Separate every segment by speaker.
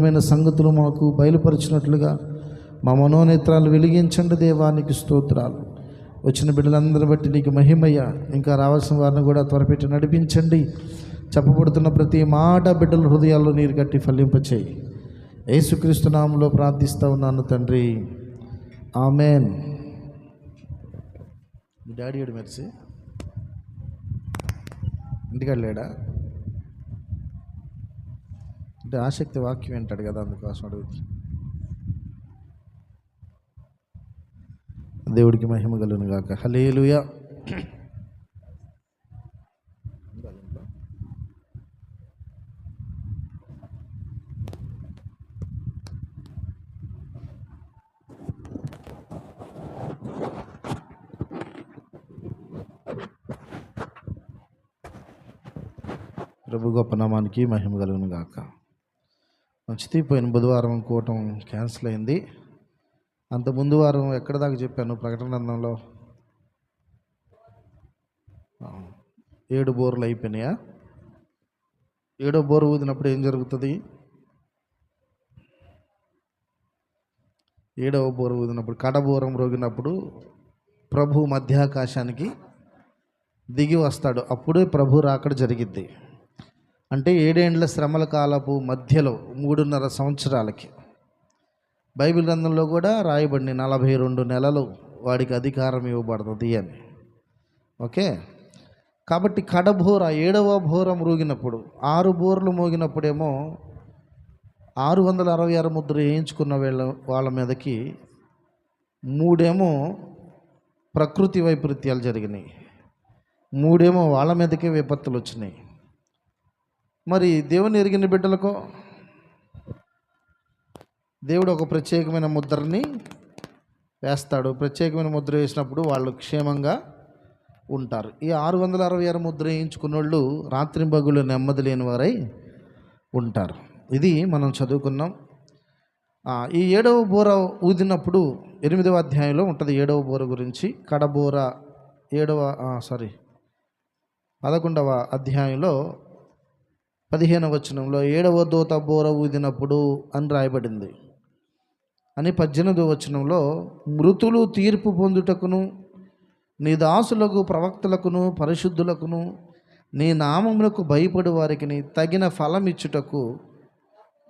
Speaker 1: మైన సంగతులు మాకు బయలుపరిచినట్లుగా మా మనోనేత్రాలు వెలిగించండి. దేవానికి స్తోత్రాలు. వచ్చిన బిడ్డలందరూ బట్టి నీకు మహిమయ్య. ఇంకా రావాల్సిన వారిని కూడా త్వరపెట్టి నడిపించండి. చెప్పబడుతున్న ప్రతి మాట బిడ్డల హృదయాల్లో నీరు కట్టి ఫలింపచేయి. యేసుక్రీస్తు నామములో ప్రార్థిస్తూ ఉన్నాను తండ్రి, ఆమెన్. మీ డాడీ ఏడు మెరిసి ఇంటికాడ లేడా అంటే ఆసక్తి వాక్యం వింటాడు కదా, అందుకోసం అడుగుతుంది. దేవుడికి మహిమ కలుగును గాక. హల్లెలూయా. ప్రభు గొప్ప నామానికి మహిమ కలుగును గాక. మంచిది. పోయిన బుధవారం కూటం క్యాన్సిల్ అయింది. అంత ముందు వారం ఎక్కడ దాకా చెప్పాను ప్రకటన గ్రంథంలో 7 బోర్లు అయిపోయినాయా? 7వ బోరు ఊదినప్పుడు ఏం జరుగుతుంది? 7వ బోరు ఊదినప్పుడు, కడబోరం రోగినప్పుడు ప్రభు మధ్యాకాశానికి దిగి వస్తాడు. అప్పుడే ప్రభు రాకడ జరిగిద్ది. అంటే 7 ఏండ్ల శ్రమల కాలపు మధ్యలో 3.5 సంవత్సరాలకి బైబిల్ గ్రంథంలో కూడా రాయబడింది 42 నెలలు వాడికి అధికారం ఇవ్వబడుతుంది అని. ఓకే. కాబట్టి కడబోర 7వ బోరం మ్రోగినప్పుడు, 6 బోర్లు మోగినప్పుడేమో 666 ముద్ర వేయించుకున్న వాళ్ళ మీదకి 3 ఏమో ప్రకృతి వైపరీత్యాలు జరిగినాయి, 3 ఏమో వాళ్ళ మీదకే విపత్తులు వచ్చినాయి. మరి దేవుని ఎరిగిన బిడ్డలకు దేవుడు ఒక ప్రత్యేకమైన ముద్రని వేస్తాడు. ప్రత్యేకమైన ముద్ర వేసినప్పుడు వాళ్ళు క్షేమంగా ఉంటారు. ఈ 666 ముద్ర వేయించుకున్న వాళ్ళు రాత్రింబగులు నెమ్మది లేని వారై ఉంటారు. ఇది మనం చదువుకున్నాం. ఈ 7వ బోర ఊదినప్పుడు 8వ అధ్యాయంలో ఉంటుంది 7వ బోర గురించి. కడబోర 11వ అధ్యాయంలో 15వ వచనంలో 7వ దూత బోర ఊదినప్పుడు అని రాయబడింది. అని 18వ వచనంలో మృతులు తీర్పు పొందుటకును, నీ దాసులకు ప్రవక్తలకును పరిశుద్ధులకును నీ నామమునకు భయపడు వారికి తగిన ఫలం ఇచ్చుటకు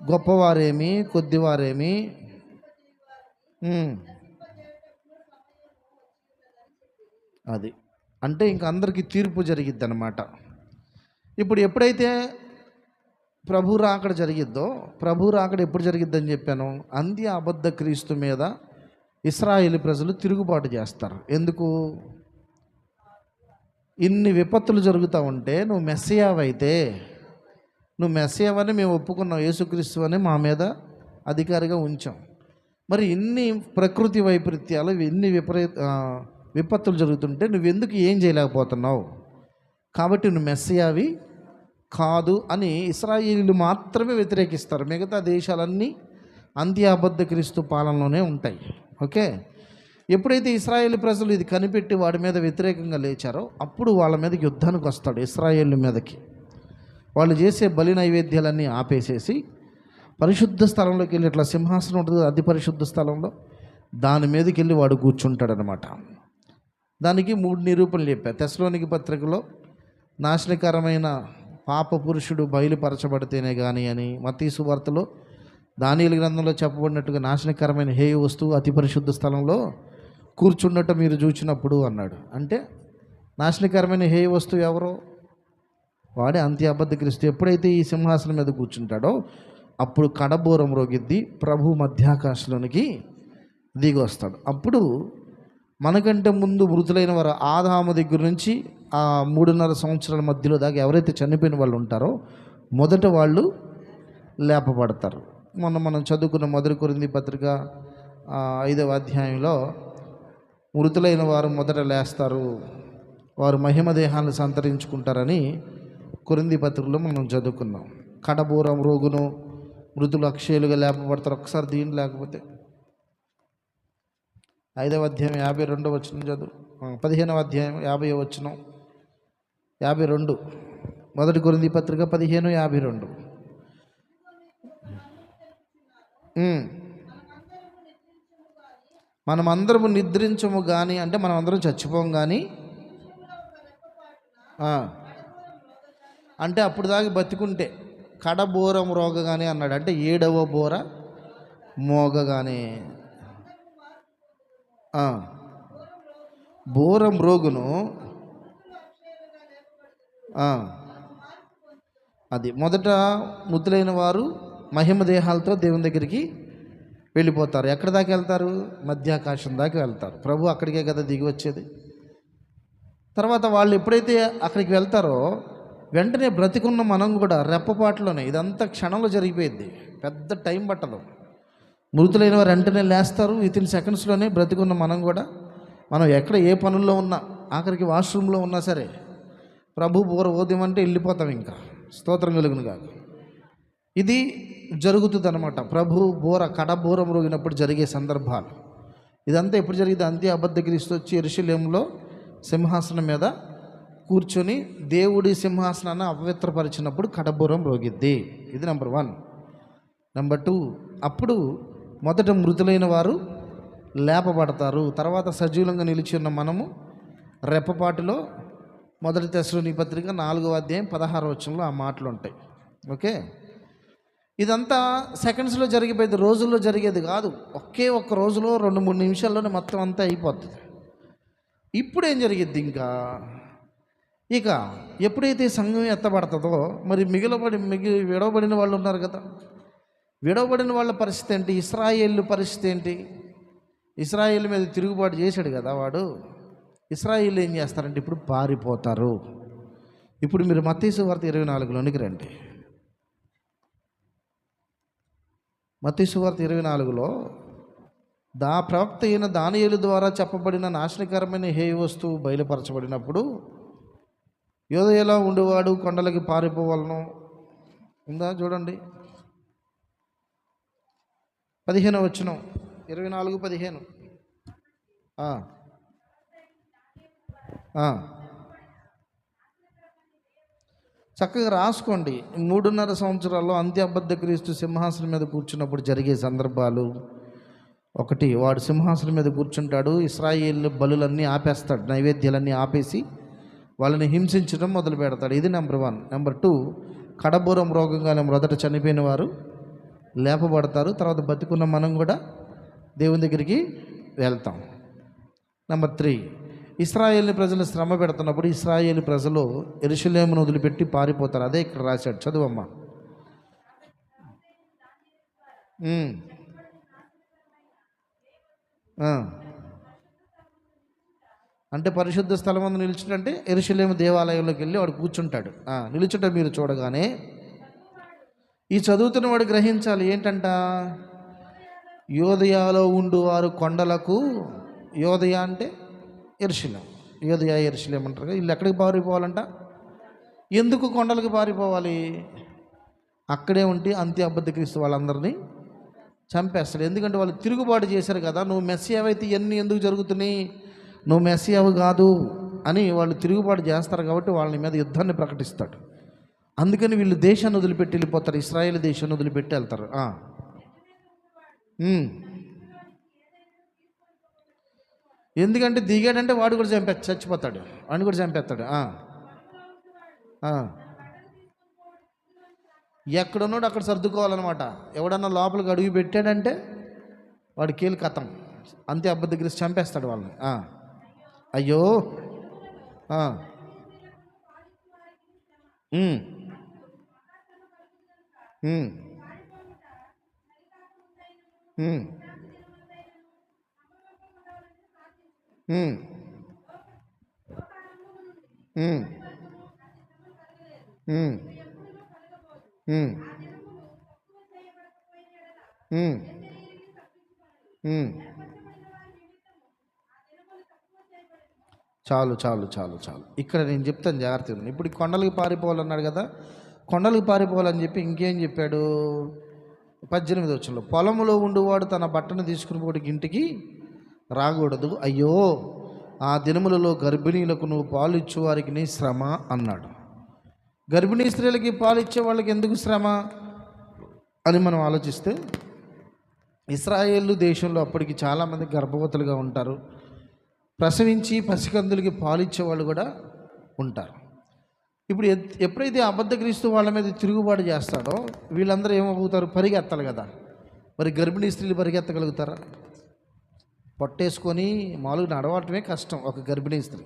Speaker 1: గొప్పవారేమి కొద్దివారేమి అది అంటే ఇంక అందరికీ తీర్పు జరిగిద్ది అన్నమాట. ఇప్పుడు ఎప్పుడైతే ప్రభు రాకడ జరిగిద్దో, ప్రభు రాకడ ఎప్పుడు జరిగిద్దని చెప్పాను, అంత్య అబద్ధ క్రీస్తు మీద ఇశ్రాయేలు ప్రజలు తిరుగుబాటు చేస్తారు. ఎందుకు? ఇన్ని విపత్తులు జరుగుతూ ఉంటే నువ్వు మెస్సియావైతే, నువ్వు మెస్సియావని మేము ఒప్పుకున్నాం, యేసుక్రీస్తు అని మా మీద అధికారిగా ఉంచాం. మరి ఇన్ని ప్రకృతి వైపరీత్యాలు, ఇన్ని విపత్తులు జరుగుతుంటే నువ్వెందుకు ఏం చేయలేకపోతున్నావు? కాబట్టి నువ్వు మెస్సియావి కాదు అని ఇశ్రాయేలీలు మాత్రమే వ్యతిరేకిస్తారు. మిగతా దేశాలన్నీ అంత్య అబద్ధ క్రీస్తు పాలనలోనే ఉంటాయి. ఓకే. ఎప్పుడైతే ఇశ్రాయేలు ప్రజలు ఇది కనిపెట్టి వాడి మీద వ్యతిరేకంగా లేచారో అప్పుడు వాళ్ళ మీదకి యుద్ధానికి వస్తాడు. ఇశ్రాయేలు మీదకి వాళ్ళు చేసే బలి నైవేద్యాలన్నీ ఆపేసేసి పరిశుద్ధ స్థలంలోకి వెళ్ళి, ఇట్లా సింహాసనం ఉంటుంది అతి పరిశుద్ధ స్థలంలో, దాని మీదకి వెళ్ళి వాడు కూర్చుంటాడు అనమాట. దానికి 3 నిరూపణలు చెప్పారు. తెస్సలోనిక పత్రికలో నాశనకరమైన పాప పురుషుడు బయలుపరచబడితేనే కానీ అని, మత్తయి సువార్తలో దానియేలు గ్రంథంలో చెప్పబడినట్టుగా నాశనకరమైన హేయ వస్తువు అతి పరిశుద్ధ స్థలంలో కూర్చున్నట్టు మీరు చూచినప్పుడు అన్నాడు. అంటే నాశనకరమైన హేయ వస్తువు ఎవరో? వాడే అంత్య అబద్ధ క్రీస్తు. ఎప్పుడైతే ఈ సింహాసనం మీద కూర్చుంటాడో అప్పుడు కడబోరం రోగిద్ది, ప్రభు మధ్యాకాశంలోనికి దిగి వస్తాడు. అప్పుడు మనకంటే ముందు మృతులైన వారు ఆదాము దగ్గర నుంచి ఆ 3.5 సంవత్సరాల మధ్యలో దాకా ఎవరైతే చనిపోయిన వాళ్ళు ఉంటారో మొదట వాళ్ళు లేపబడతారు. మనం చదువుకున్న 1 కొరింథీ పత్రిక 5వ అధ్యాయంలో మృతులైన వారు మొదట లేస్తారు, వారు మహిమ దేహాన్ని సంతరించుకుంటారని కొరింథీ పత్రికలో మనం చదువుకున్నాం. కడబోరం రోగును, మృతులు అక్షయులుగా లేపబడతారు. ఒకసారి దీని లేకపోతే 5వ అధ్యాయం 52వ వచనం చదువు. 15వ అధ్యాయం 50వ వచనం, 52 1 కొరింథీ పత్రిక 15:52. ఉమ్. మనమందరము నిద్రించము కానీ అంటే మనం అందరం చచ్చిపోం కానీ అంటే అప్పుడు దాకా బతికుంటే కడబోరం రోగగానే అన్నాడు. అంటే 7వ బోర మోగగానే బోరం రోగును అది మొదట మృతులైన వారు మహిమ దేహాలతో దేవుని దగ్గరికి వెళ్ళిపోతారు. ఎక్కడి దాకా వెళ్తారు? మధ్యాకాశం దాకా వెళ్తారు. ప్రభు అక్కడికే కదా దిగి వచ్చేది. తర్వాత వాళ్ళు ఎప్పుడైతే అక్కడికి వెళ్తారో వెంటనే బ్రతికున్న మనం కూడా రెప్పపాటులోనే, ఇదంతా క్షణంలో జరిగిపోయింది, పెద్ద టైం పట్టదు. మృతులైన వారు వెంటనే లేస్తారు, వితిన్ సెకండ్స్లోనే. బ్రతికున్న మనం కూడా, మనం ఎక్కడ ఏ పనుల్లో ఉన్నా, ఆఖరికి వాష్రూమ్లో ఉన్నా సరే, ప్రభు బోర ఉదయం అంటే వెళ్ళిపోతాం. ఇంకా స్తోత్రం కలుగును కాదు. ఇది జరుగుతుంది అనమాట. ప్రభు బోర కడబోరం రోగినప్పుడు జరిగే సందర్భాలు. ఇదంతా ఎప్పుడు జరిగింది? అంత్య అబద్ధ క్రీస్తు వచ్చి యెరూషలేములో సింహాసనం మీద కూర్చొని దేవుడి సింహాసనాన్ని అపవిత్రపరిచినప్పుడు కడబోరం రోగిద్ది. ఇది నెంబర్ 1. నెంబర్ 2, అప్పుడు మొదట మృతులైన వారు లేపబడతారు. తర్వాత సజీవంగా నిలిచి ఉన్న మనము రెప్పపాటులో మొదటి తెస్సలోనికీ పత్రిక 4వ అధ్యాయం 16వ వచనంలో ఆ మాటలు ఉంటాయి. ఓకే, ఇదంతా సెకండ్స్లో జరిగిపోయేది, రోజుల్లో జరిగేది కాదు. ఒకే ఒక్క రోజులో 2-3 నిమిషాల్లోనే మొత్తం అంతా అయిపోతుంది. ఇప్పుడు ఏం జరిగిద్ది? ఇంకా ఇక ఎప్పుడైతే సంఘం ఎత్తబడుతుందో, మరి విడవబడిన వాళ్ళు ఉన్నారు కదా, విడవబడిన వాళ్ళ పరిస్థితి ఏంటి? ఇశ్రాయేలు పరిస్థితి ఏంటి? ఇశ్రాయేలు మీద తిరుగుబాటు చేశాడు కదా వాడు. ఇశ్రాయేలు ఏం చేస్తారంటే ఇప్పుడు పారిపోతారు. ఇప్పుడు మీరు మత్తయి సువార్త 24లోనికి రండి. మత్తయి సువార్త 24లో ప్రవక్త అయిన దానియేలు ద్వారా చెప్పబడిన నాశనకరమైన హేయ వస్తువు బయలుపరచబడినప్పుడు యోదయలో ఉండేవాడు కొండలకి పారిపోవాలను ఉందా? చూడండి 15వ వచనం, 24:15. చక్కగా రాసుకోండి. 3.5 సంవత్సరాల్లో అంత్య అబద్ధ క్రీస్తు సింహాసనం మీద కూర్చున్నప్పుడు జరిగే సందర్భాలు. 1, వాడు సింహాసనం మీద కూర్చుంటాడు. ఇశ్రాయేలు బలులన్నీ ఆపేస్తాడు, నైవేద్యాలన్నీ ఆపేసి వాళ్ళని హింసించడం మొదలు పెడతాడు. ఇది నెంబర్ 1. నెంబర్ 2, కడబోరం రోగంగానే మొదట చనిపోయిన వారు లేపబడతారు. తర్వాత బతికున్న మనం కూడా దేవుని దగ్గరికి వెళ్తాం. నెంబర్ 3, ఇశ్రాయేలు ప్రజలు శ్రమ పెడుతున్నప్పుడు ఇశ్రాయేలు ప్రజలు యెరూషలేమును వదిలిపెట్టి పారిపోతారు. అదే ఇక్కడ రాశాడు, చదువమ్మా. అంటే పరిశుద్ధ స్థలం అందు నిలిచినట్టే యెరూషలేము దేవాలయంలోకి వెళ్ళి వాడు కూర్చుంటాడు. నిలుచుట మీరు చూడగానే ఈ చదువుతున్న వాడు గ్రహించాలి ఏంటంట, యోదయాలో ఉండువారు కొండలకు, యోదయ అంటే యెరూషలేము, యోదయ యెరూషలేము అంటారు కదా. వీళ్ళు ఎక్కడికి పారిపోవాలంట? ఎందుకు కొండలకు పారిపోవాలి? అక్కడే ఉంటే అంత్య అబద్ధ క్రీస్తు వాళ్ళందరినీ చంపేస్తాడు. ఎందుకంటే వాళ్ళు తిరుగుబాటు చేశారు కదా. నువ్వు మెస్సియావు అయితే ఇవన్నీ ఎందుకు జరుగుతున్నాయి, నువ్వు మెస్సియావు కాదు అని వాళ్ళు తిరుగుబాటు చేస్తారు. కాబట్టి వాళ్ళ మీద యుద్ధాన్ని ప్రకటిస్తాడు. అందుకని వీళ్ళు దేశాన్ని వదిలిపెట్టి వెళ్ళిపోతారు, ఇశ్రాయేలు దేశాన్ని వదిలిపెట్టి వెళ్తారు. ఎందుకంటే దిగాడంటే వాడు కూడా చచ్చిపోతాడు, వాడిని కూడా చంపేస్తాడు. ఎక్కడున్నాడు అక్కడ సర్దుకోవాలన్నమాట. ఎవడన్నా లోపలికి అడుగు పెట్టాడంటే వాడి కీలు కథం, అంతే అబద్ధ క్రీస్తు చంపేస్తాడు వాళ్ళని. అయ్యో చాలు చాలు చాలు చాలు. ఇక్కడ నేను చెప్తాను జాగ్రత్తగా. ఇప్పుడు కొండలకి పారిపోవాలన్నాడు కదా, కొండలకు పారిపోవాలని చెప్పి ఇంకేం చెప్పాడు? 18వ వచనంలో, పొలంలో ఉండువాడు తన బట్టను తీసుకుని పోటీ ఇంటికి రాకూడదు. అయ్యో ఆ దినములలో గర్భిణీలకు నువ్వు పాలు ఇచ్చే వారికి నీ శ్రమ అన్నాడు. గర్భిణీ స్త్రీలకి పాలు ఇచ్చే వాళ్ళకి ఎందుకు శ్రమ అని మనం ఆలోచిస్తే ఇశ్రాయేలు దేశంలో అప్పటికి చాలామంది గర్భవతులుగా ఉంటారు. ప్రసవించి పసికందులకి పాలిచ్చే వాళ్ళు కూడా ఉంటారు. ఇప్పుడు ఎప్పుడైతే అబద్ధ క్రీస్తు వాళ్ళ మీద తిరుగుబాటు చేస్తాడో వీళ్ళందరూ ఏమవుతారు? పరిగెత్తాలి కదా. మరి గర్భిణీ స్త్రీలు పరిగెత్తగలుగుతారా? పొట్టేసుకొని మామూలుగా నడవటమే కష్టం ఒక గర్భిణీ స్త్రీ.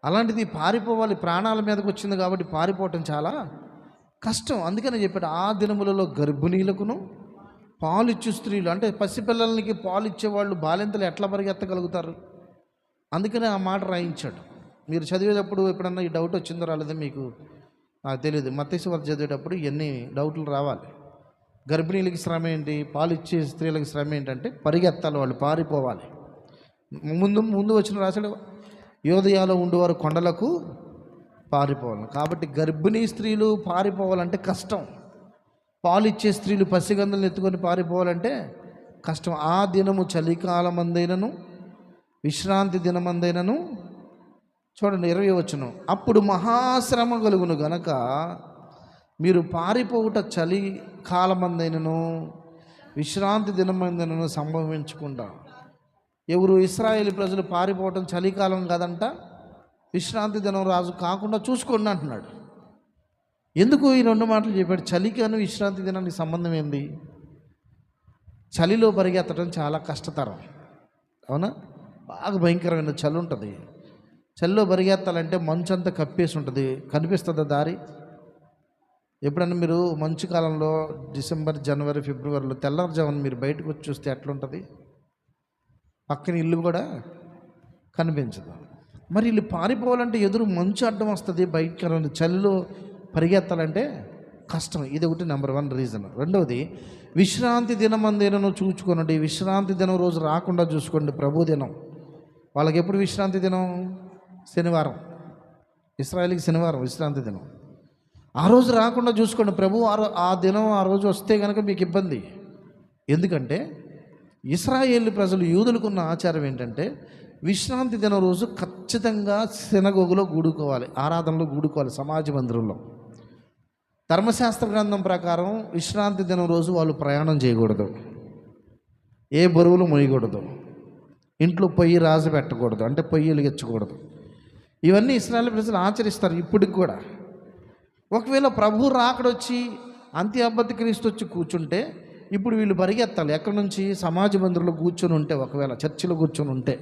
Speaker 1: అలాంటిది పారిపోవాలి, ప్రాణాల మీదకి వచ్చింది కాబట్టి పారిపోవటం చాలా కష్టం. అందుకని చెప్పాడు, ఆ దినములలో గర్భిణీలకును పాలిచ్చు స్త్రీలు, అంటే పసిపిల్లలకి పాలు ఇచ్చేవాళ్ళు బాలింతలు ఎట్లా పరిగెత్తగలుగుతారు? అందుకనే ఆ మాట రాయించాడు. మీరు చదివేటప్పుడు ఎప్పుడన్నా ఈ డౌట్ వచ్చిందో రాలేదో మీకు నాకు తెలియదు. మత్తయి వార్త చదివేటప్పుడు ఇవన్నీ డౌట్లు రావాలి. గర్భిణీలకి శ్రమ ఏంటి, పాలు ఇచ్చే స్త్రీలకి శ్రమ ఏంటంటే పరిగెత్తాలి, వాళ్ళు పారిపోవాలి. ముందు వచ్చిన రాశాడు, యోదయాలో ఉండేవారు కొండలకు పారిపోవాలి. కాబట్టి గర్భిణీ స్త్రీలు పారిపోవాలంటే కష్టం. పాలు ఇచ్చే స్త్రీలు పసిగందులను ఎత్తుకొని పారిపోవాలంటే కష్టం. ఆ దినము చలికాలమందైనను విశ్రాంతి దినమందైనను, చూడండి 20 వచనం, అప్పుడు మహాశ్రమ కలుగును గనక మీరు పారిపోవుట చలి కాలమందైనను విశ్రాంతి దినమందైనను సంభవించకుండా. ఎవరు? ఇశ్రాయేలు ప్రజలు పారిపోవటం చలికాలం కాదంట, విశ్రాంతి దినం రాజు కాకుండా చూసుకోండి అంటున్నాడు. ఎందుకు ఈ రెండు మాటలు చెప్పాడు? చలికాను విశ్రాంతి దినానికి సంబంధం ఏంది? చలిలో పరిగెత్తడం చాలా కష్టతరం, అవునా? బాగా భయంకరమైన చలి ఉంటుంది. చలిలో పరిగెత్తాలంటే మంచు అంతా కప్పేసి ఉంటుంది, కనిపిస్తుందా దారి? ఎప్పుడన్నా మీరు మంచు కాలంలో డిసెంబర్, జనవరి, ఫిబ్రవరిలో తెల్లవారుజామున మీరు బయటకు వచ్చి చూస్తే ఎట్లుంటుంది? పక్కన ఇల్లు కూడా కనిపించదు. మరి వీళ్ళు పారిపోవాలంటే ఎదురు మంచు అడ్డం వస్తుంది, బయటకరండి. చలిలో పరిగెత్తాలంటే కష్టం. ఇది ఒకటి నెంబర్ 1 రీజన్. రెండవది, విశ్రాంతి దినం అందేనో చూసుకోనండి. విశ్రాంతి దినం రోజు రాకుండా చూసుకోండి. ప్రభు దినం వాళ్ళకి ఎప్పుడు విశ్రాంతి దినం? శనివారం. ఇశ్రాయేలుకి శనివారం విశ్రాంతి దినం. ఆ రోజు రాకుండా చూసుకోండి. ప్రభు ఆ దినం ఆ రోజు వస్తే కనుక మీకు ఇబ్బంది. ఎందుకంటే ఇశ్రాయేలు ప్రజలు, యూదులకున్న ఆచారం ఏంటంటే విశ్రాంతి దినం రోజు ఖచ్చితంగా సినగోగులో గూడుకోవాలి, ఆరాధనలో గూడుకోవాలి, సమాజ మందిరంలో. ధర్మశాస్త్ర గ్రంథం ప్రకారం విశ్రాంతి దినం రోజు వాళ్ళు ప్రయాణం చేయకూడదు, ఏ బరువులు మోయకూడదు, ఇంట్లో పొయ్యి రాజు పెట్టకూడదు, అంటే పొయ్యి వెలిగించకూడదు. ఇవన్నీ ఇశ్రాయేలు ప్రజలు ఆచరిస్తారు ఇప్పటికి కూడా. ఒకవేళ ప్రభు రాకడొచ్చి అబద్ధ క్రీస్తు వచ్చి కూర్చుంటే ఇప్పుడు వీళ్ళు పరిగెత్తాలి. ఎక్కడి నుంచి? సమాజ మందిరంలో కూర్చొని ఉంటే, ఒకవేళ చర్చిలో కూర్చొని ఉంటే.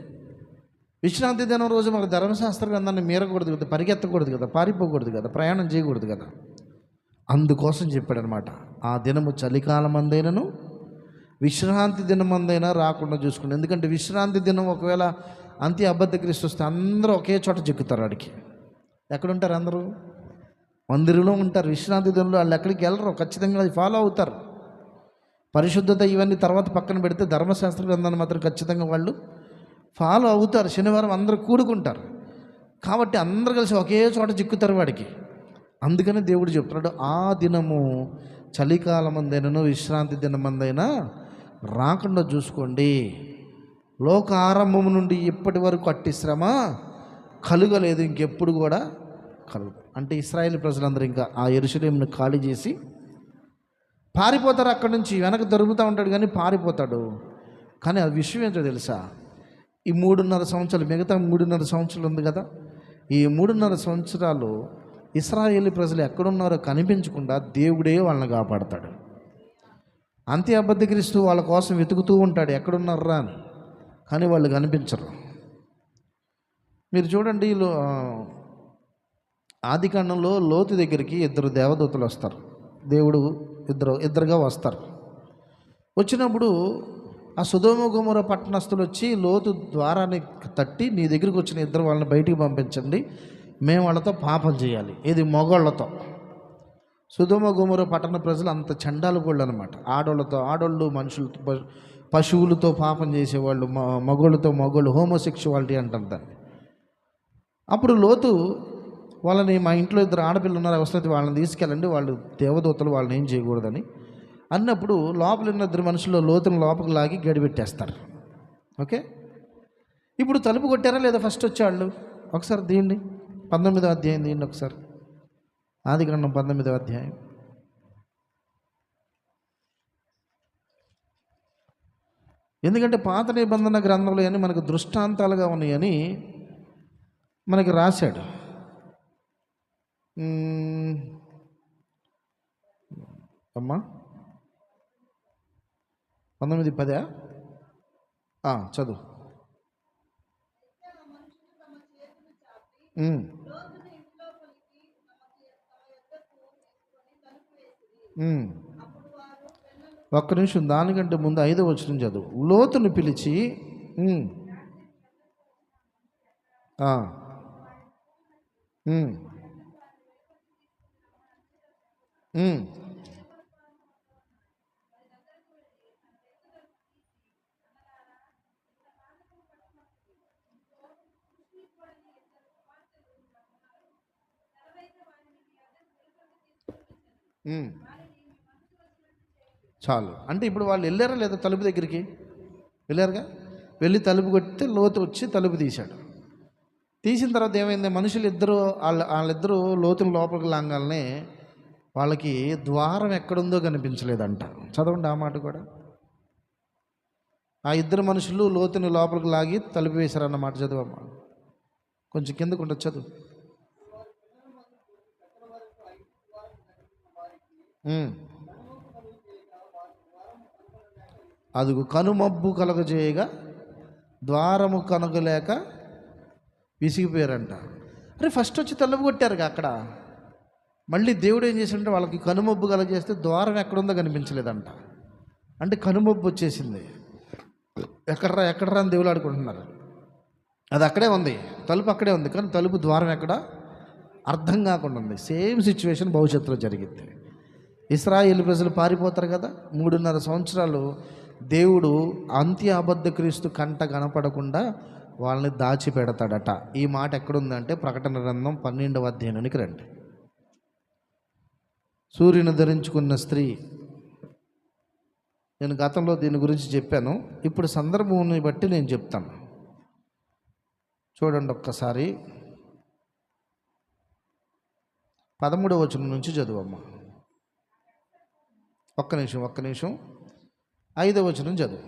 Speaker 1: విశ్రాంతి దినం రోజు మనకు ధర్మశాస్త్ర గ్రంథాన్ని మీరకూడదు కదా, పరిగెత్తకూడదు కదా, పారిపోకూడదు కదా, ప్రయాణం చేయకూడదు కదా. అందుకోసం చెప్పాడనమాట, ఆ దినము చలికాలం అందైనను విశ్రాంతి దినం అందైనా రాకుండా చూసుకోండి. ఎందుకంటే విశ్రాంతి దినం ఒకవేళ అబద్ధ క్రీస్తు వస్తే అందరూ ఒకే చోట చిక్కుతారు. వాడికి ఎక్కడుంటారు? అందరూ మందిరంలో ఉంటారు. విశ్రాంతి దినంలో వాళ్ళు ఎక్కడికి వెళ్ళరు, ఖచ్చితంగా అది ఫాలో అవుతారు. పరిశుద్ధత ఇవన్నీ తర్వాత పక్కన పెడితే ధర్మశాస్త్ర గ్రంథాన్ని మాత్రం ఖచ్చితంగా వాళ్ళు ఫాలో అవుతారు. శనివారం అందరూ కూడుకుంటారు కాబట్టి అందరూ కలిసి ఒకే చోట చిక్కుతారు వాడికి. అందుకని దేవుడు చెప్తున్నాడు, ఆ దినము చలికాలం అందైనను విశ్రాంతి దినమందైనా రాకుండా చూసుకోండి. లోక ఆరంభం నుండి ఇప్పటి వరకు అట్టి శ్రమ కలుగలేదు, ఇంకెప్పుడు కూడా కలుగు. అంటే ఇశ్రాయేలు ప్రజలందరూ ఇంకా ఆ యెరూషలేమును ఖాళీ చేసి పారిపోతారు. అక్కడి నుంచి వెనక దొరుకుతూ ఉంటాడు కానీ పారిపోతాడు. కానీ ఆ విషయం ఏంటో తెలుసా? ఈ 3.5 సంవత్సరాలు, మిగతా 3.5 సంవత్సరాలు ఉంది కదా, ఈ 3.5 సంవత్సరాలు ఇశ్రాయేలు ప్రజలు ఎక్కడున్నారో కనిపించకుండా దేవుడే వాళ్ళని కాపాడతాడు. అబద్ధ క్రీస్తు వాళ్ళ కోసం వెతుకుతూ ఉంటాడు, ఎక్కడున్నారా అని. కానీ వాళ్ళు కనిపించరు. మీరు చూడండి, ఆదికాండంలో లోతు దగ్గరికి 2 దేవదూతలు వస్తారు. దేవుడు ఇద్దరుగా వస్తారు. వచ్చినప్పుడు ఆ సొదొమ గొమొర్రా పట్టణస్థులు వచ్చి లోతు ద్వారాన్ని తట్టి, నీ దగ్గరికి వచ్చిన 2 వాళ్ళని బయటికి పంపించండి, మేము వాళ్ళతో పాపం చేయాలి. ఇది మగోళ్ళతో. సొదొమ గొమొర్రా పట్టణ ప్రజలు అంత చండాలు గోళ్ళు అనమాట. ఆడోళ్ళు, మనుషులతో, పశువులతో పాపం చేసేవాళ్ళు, మగోళ్ళతో మగోళ్ళు, హోమోసెక్షువాలిటీ అంటారు దాన్ని. అప్పుడు లోతు వాళ్ళని, మా ఇంట్లో 2 ఆడపిల్లలు ఉన్నారు, అవసరం వాళ్ళని తీసుకెళ్ళండి, వాళ్ళు దేవదూతలు, వాళ్ళని ఏం చేయకూడదని అన్నప్పుడు లోపల ఉన్న 2 మనుషులు లోతును లోపలికి లాగి గడిపెట్టేస్తారు. ఓకే, ఇప్పుడు తలుపు కొట్టారా లేదా? ఫస్ట్ వచ్చేవాళ్ళు ఒకసారి దీన్ని 19వ అధ్యాయం దీన్ని ఒకసారి, ఆదికాండం 19వ అధ్యాయం. ఎందుకంటే పాత నిబంధన గ్రంథంలో అని మనకు దృష్టాంతాలుగా ఉన్నాయని మనకి రాశాడు. అమ్మా 19:10 చదువు. ఒక్క నిమిషం, దానికంటే ముందు 5వ వచనం చదువు. లోతును పిలిచి చాలు. అంటే ఇప్పుడు వాళ్ళు వెళ్ళారా లేదా తలుపు దగ్గరికి? వెళ్ళారుగా. వెళ్ళి తలుపు కొడితే లోతు వచ్చి తలుపు తీశాడు. తీసిన తర్వాత ఏమైంది? మనుషులు ఇద్దరు వాళ్ళిద్దరూ లోతుల లోపలికి లాగానే వాళ్ళకి ద్వారం ఎక్కడుందో కనిపించలేదంట. చదవండి ఆ మాట కూడా. ఆ ఇద్దరు మనుషులు లోతుని లోపలికి లాగి తలుపు వేశారన్నమాట. చదువమ్మా, కొంచెం కిందకు ఉంటుంది, చదువు. అదుగు కనుమబ్బు కలగజేయగా ద్వారము కనుగలేక విసిగిపోయారంట. అరే ఫస్ట్ వచ్చి తలుపు కొట్టారుగా అక్కడ. మళ్ళీ దేవుడు ఏం చేశాడంటే వాళ్ళకి కనుమబ్బు కలగజేస్తే ద్వారం ఎక్కడుందో కనిపించలేదంట. అంటే కనుమబ్బు వచ్చేసింది. ఎక్కడరా అని దేవుడు ఆడుకుంటున్నారు. అది అక్కడే ఉంది, తలుపు అక్కడే ఉంది, కానీ తలుపు ద్వారం ఎక్కడ అర్థం కాకుండా ఉంది. సేమ్ సిచ్యువేషన్ భవిష్యత్తులో జరిగింది. ఇశ్రాయేలు ప్రజలు పారిపోతారు కదా, 3.5 సంవత్సరాలు దేవుడు అంత్య అబద్ధ క్రీస్తు కంట కనపడకుండా వాళ్ళని దాచిపెడతాడట. ఈ మాట ఎక్కడుందంటే ప్రకటన గ్రంథం 12వ అధ్యాయానికి రండి. సూర్యుని ధరించుకున్న స్త్రీ, నేను గతంలో దీని గురించి చెప్పాను, ఇప్పుడు సందర్భాన్ని బట్టి నేను చెప్తాను. చూడండి ఒక్కసారి 13వ వచనం నుంచి చదువమ్మా. ఒక్క నిమిషం 5వ వచనం చదువు.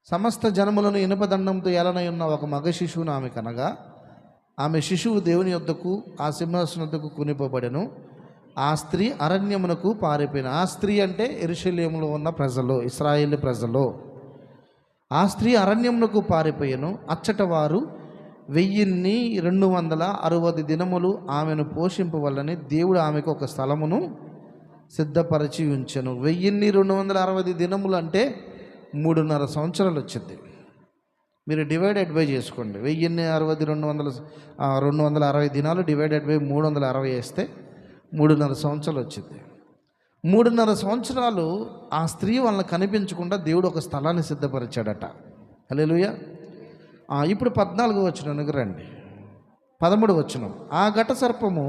Speaker 1: సమస్త జనములను ఇనుపదండంతో ఏలనై ఉన్న ఒక మగ శిశువును ఆమె కనగా, ఆమె శిశువు దేవుని యొద్దకు ఆ సింహాసనం వద్దకు కొనిపోబడెను. ఆ స్త్రీ అరణ్యమునకు పారిపోయిన. ఆ స్త్రీ అంటే యెరూషలేములో ఉన్న ప్రజలు, ఇశ్రాయేలు ప్రజలు. ఆ స్త్రీ అరణ్యమునకు పారిపోయాను. అచ్చట వారు 1260 దినములు ఆమెను పోషింపవలని దేవుడు ఆమెకు ఒక స్థలమును సిద్ధపరిచి ఉంచెను. 1260 దినములు అంటే 3.5 సంవత్సరాలు వచ్చింది. మీరు డివైడెడ్ బై చేసుకోండి. 260 దినాలు డివైడెడ్ బై 360 వేస్తే 3.5 సంవత్సరాలు వచ్చింది. 3.5 సంవత్సరాలు ఆ స్త్రీ వాళ్ళని కనిపించకుండా దేవుడు ఒక స్థలాన్ని సిద్ధపరిచాడట. హల్లెలూయా. ఇప్పుడు 14వ వచనానికి రండి. 13వ వచనం. ఆ ఘట సర్పము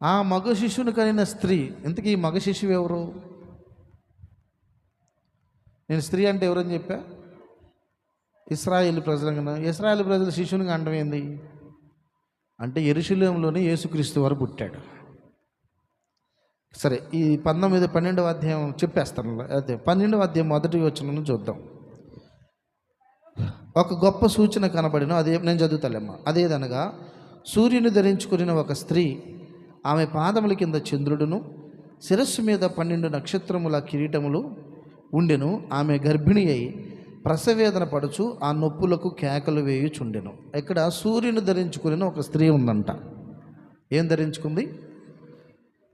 Speaker 1: ఆ మగ శిశువుని కనిన స్త్రీ. ఇంతకీ ఈ మగ శిశువు ఎవరు? నేను స్త్రీ అంటే ఎవరని చెప్పా? ఇశ్రాయేలు ప్రజలు. ఇశ్రాయేలు ప్రజలు శిశువుని అనడం ఏంది అంటే యెరూషలేములోనే యేసుక్రీస్తు వారు పుట్టాడు. సరే, ఈ 12వ అధ్యాయం చెప్పేస్తాను. అదే 12వ అధ్యాయం 1వ వచనం చూద్దాం. ఒక గొప్ప సూచన కనబడిన, అదే నేను చదువుతాలేమ్మా. అదేదనగా సూర్యుని ధరించుకున్న ఒక స్త్రీ, ఆమె పాదముల కింద చంద్రుడును, శిరస్సు మీద 12 నక్షత్రముల కిరీటములు ఉండెను. ఆమె గర్భిణి అయి ప్రసవేదన పడుచు ఆ నొప్పులకు కేకలు వేయుచుండెను. ఇక్కడ సూర్యుని ధరించుకుని ఒక స్త్రీ ఉందంట. ఏం ధరించుకుంది?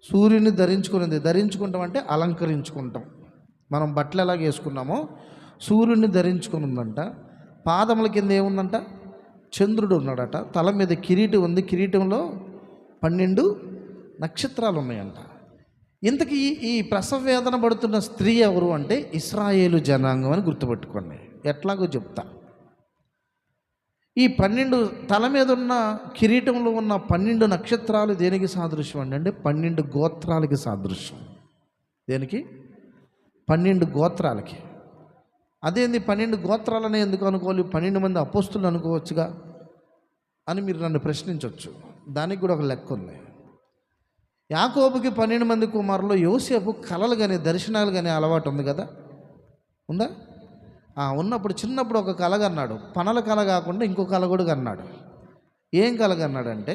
Speaker 1: సూర్యుని ధరించుకున్నది. ధరించుకుంటాం అంటే అలంకరించుకుంటాం. మనం బట్టలు ఎలాగ వేసుకున్నామో సూర్యుని ధరించుకుని ఉందంట. పాదముల కింద ఏముందంట? చంద్రుడు ఉన్నాడట. తల మీద కిరీటం ఉంది. కిరీటంలో 12 నక్షత్రాలు ఉన్నాయంట. ఇంతకీ ఈ ప్రసవ వేదన పడుతున్న స్త్రీ ఎవరు అంటే ఇశ్రాయేలు జనాంగం అని గుర్తుపెట్టుకోండి. ఎట్లాగో చెప్తా. ఈ 12 తల మీద ఉన్న కిరీటంలో ఉన్న 12 నక్షత్రాలు దేనికి సాదృశ్యం అంటే 12 గోత్రాలకి సాదృశ్యం. దేనికి? 12 గోత్రాలకి. అదేంది 12 గోత్రాలని ఎందుకు అనుకోవాలి? 12 మంది అపోస్తులు అనుకోవచ్చుగా అని మీరు నన్ను ప్రశ్నించవచ్చు. దానికి కూడా ఒక లెక్క ఉంది. యాకోబుకి 12 మంది కుమారులు. యోసేపు కలలు కానీ దర్శనాలు కానీ అలవాటు ఉంది కదా, ఉందా? ఉన్నప్పుడు చిన్నప్పుడు ఒక కల కన్నాడు. పనల కల కాకుండా ఇంకో కల కూడా కన్నాడు. ఏం కల కన్నాడంటే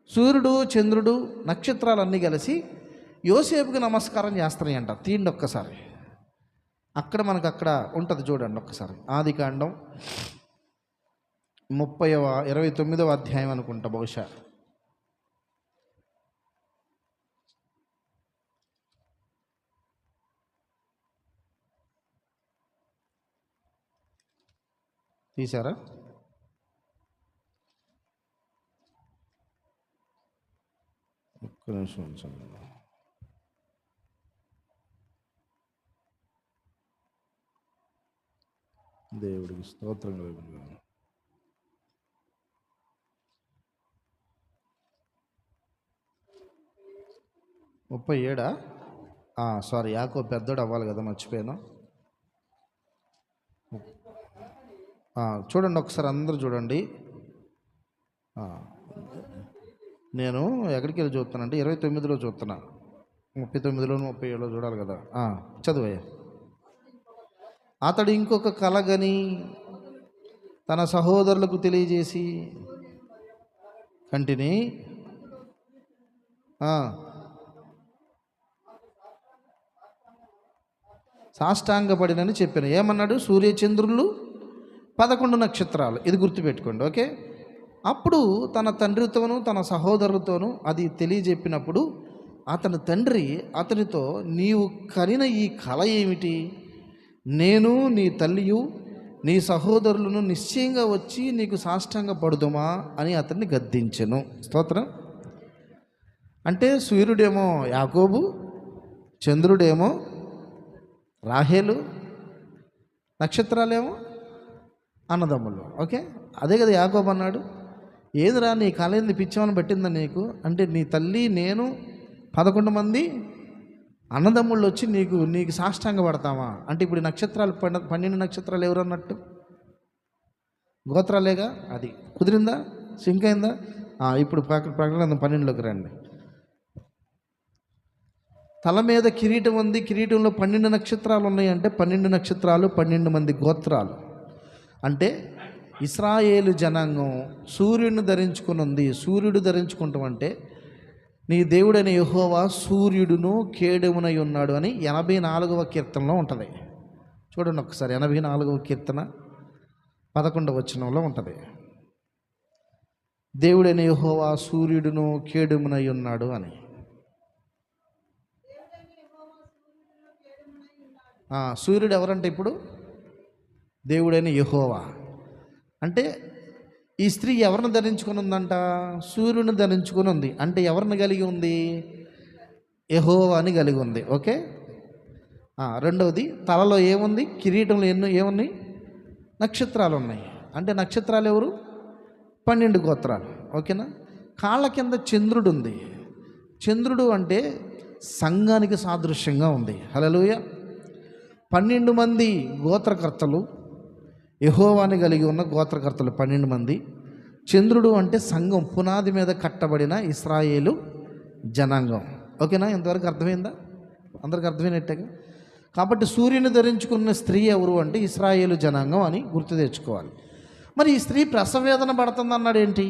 Speaker 1: సూర్యుడు, చంద్రుడు, నక్షత్రాలన్నీ కలిసి యోసేపుకి నమస్కారం చేస్తున్నాయంట. తీయండి ఒక్కసారి, అక్కడ మనకు అక్కడ ఉంటుంది చూడండి ఒక్కసారి. ఆదికాండం 29వ అధ్యాయం అనుకుంటా బహుశా. తీసారా? ఒక్క నిమిషం ఉంచండి. దేవుడికి స్తోత్రం కలుగును. 37 సారీ, యాకోబు పెద్దోడు అవ్వాలి కదా, మర్చిపోయాను. చూడండి ఒకసారి, అందరూ చూడండి. నేను ఎక్కడికి వెళ్ళి చూస్తానంటే 29లో చూస్తున్నా, 39లో 37లో చూడాలి కదా. చదువయ్యా. అతడు ఇంకొక కలగని తన సహోదరులకు తెలియజేసి కంటిని సాష్టాంగపడినని చెప్పాను. ఏమన్నాడు? సూర్యచంద్రులు 11 నక్షత్రాలు. ఇది గుర్తుపెట్టుకోండి, ఓకే? అప్పుడు తన తండ్రితోనూ తన సహోదరులతోనూ అది తెలియజెప్పినప్పుడు అతని తండ్రి అతనితో, నీవు కనిన ఈ కళ ఏమిటి? నేను నీ తల్లియు నీ సహోదరులను నిశ్చయంగా వచ్చి నీకు సాష్టాంగ పడుదుమా అని అతన్ని గద్దించెను. స్తోత్రం. అంటే సూర్యుడేమో యాకోబు, చంద్రుడేమో రాహేలు, నక్షత్రాలేమో అన్నదమ్ములు. ఓకే, అదే కదా యాకోబు అన్నాడు. ఏదిరా నీ కళ పిచ్చమని పెట్టిందా నీకు? అంటే నీ తల్లి, నేను 11 మంది అన్నదమ్ముళ్ళు వచ్చి నీకు సాష్టాంగ పడతామా అంటే? ఇప్పుడు నక్షత్రాలు 12 నక్షత్రాలు ఎవరు అన్నట్టు? గోత్రాలేగా. అది కుదిరిందా? సింక్ అయిందా? ఇప్పుడు ప్రకటన 12లోకి రండి. తల మీద కిరీటం ఉంది, కిరీటంలో 12 నక్షత్రాలు ఉన్నాయి. అంటే 12 నక్షత్రాలు 12 మంది గోత్రాలు. అంటే ఇశ్రాయేలు జనాంగం సూర్యుడిని ధరించుకుని ఉంది. సూర్యుడు ధరించుకుంటాం అంటే నీ దేవుడైన యెహోవా సూర్యుడును కేడెమునై ఉన్నాడు అని 84వ కీర్తనలో ఉంటుంది. చూడండి ఒకసారి, 84వ కీర్తన 11వ వచనంలో ఉంటుంది. దేవుడైన యెహోవా సూర్యుడును కేడెమునై ఉన్నాడు అని. సూర్యుడు ఎవరంటే ఇప్పుడు దేవుడైన యెహోవా. అంటే ఈ స్త్రీ ఎవరిని ధరించుకొని ఉందంట? సూర్యుని ధరించుకొని ఉంది. అంటే ఎవరిని కలిగి ఉంది? యెహోవాని కలిగి ఉంది. ఓకే. రెండవది, తలలో ఏముంది? కిరీటంలో ఏమున్నాయి? నక్షత్రాలు ఉన్నాయి. అంటే నక్షత్రాలు ఎవరు? 12 గోత్రాలు. ఓకేనా? కాళ్ళ కింద చంద్రుడు ఉంది. చంద్రుడు అంటే సంఘానికి సాదృశ్యంగా ఉంది. హల్లెలూయా. 12 మంది గోత్రకర్తలు, యెహోవాని కలిగి ఉన్న గోత్రకర్తలు 12 మంది. చంద్రుడు అంటే సంఘం, పునాది మీద కట్టబడిన ఇశ్రాయేలు జనాంగం. ఓకేనా? ఇంతవరకు అర్థమైందా? అందరికి అర్థమైనట్టేగా. కాబట్టి సూర్యుని ధరించుకున్న స్త్రీ ఎవరు అంటే ఇశ్రాయేలు జనాంగం అని గుర్తు తెచ్చుకోవాలి. మరి ఈ స్త్రీ ప్రసవేదన పడుతుంది అన్నాడు. ఏంటి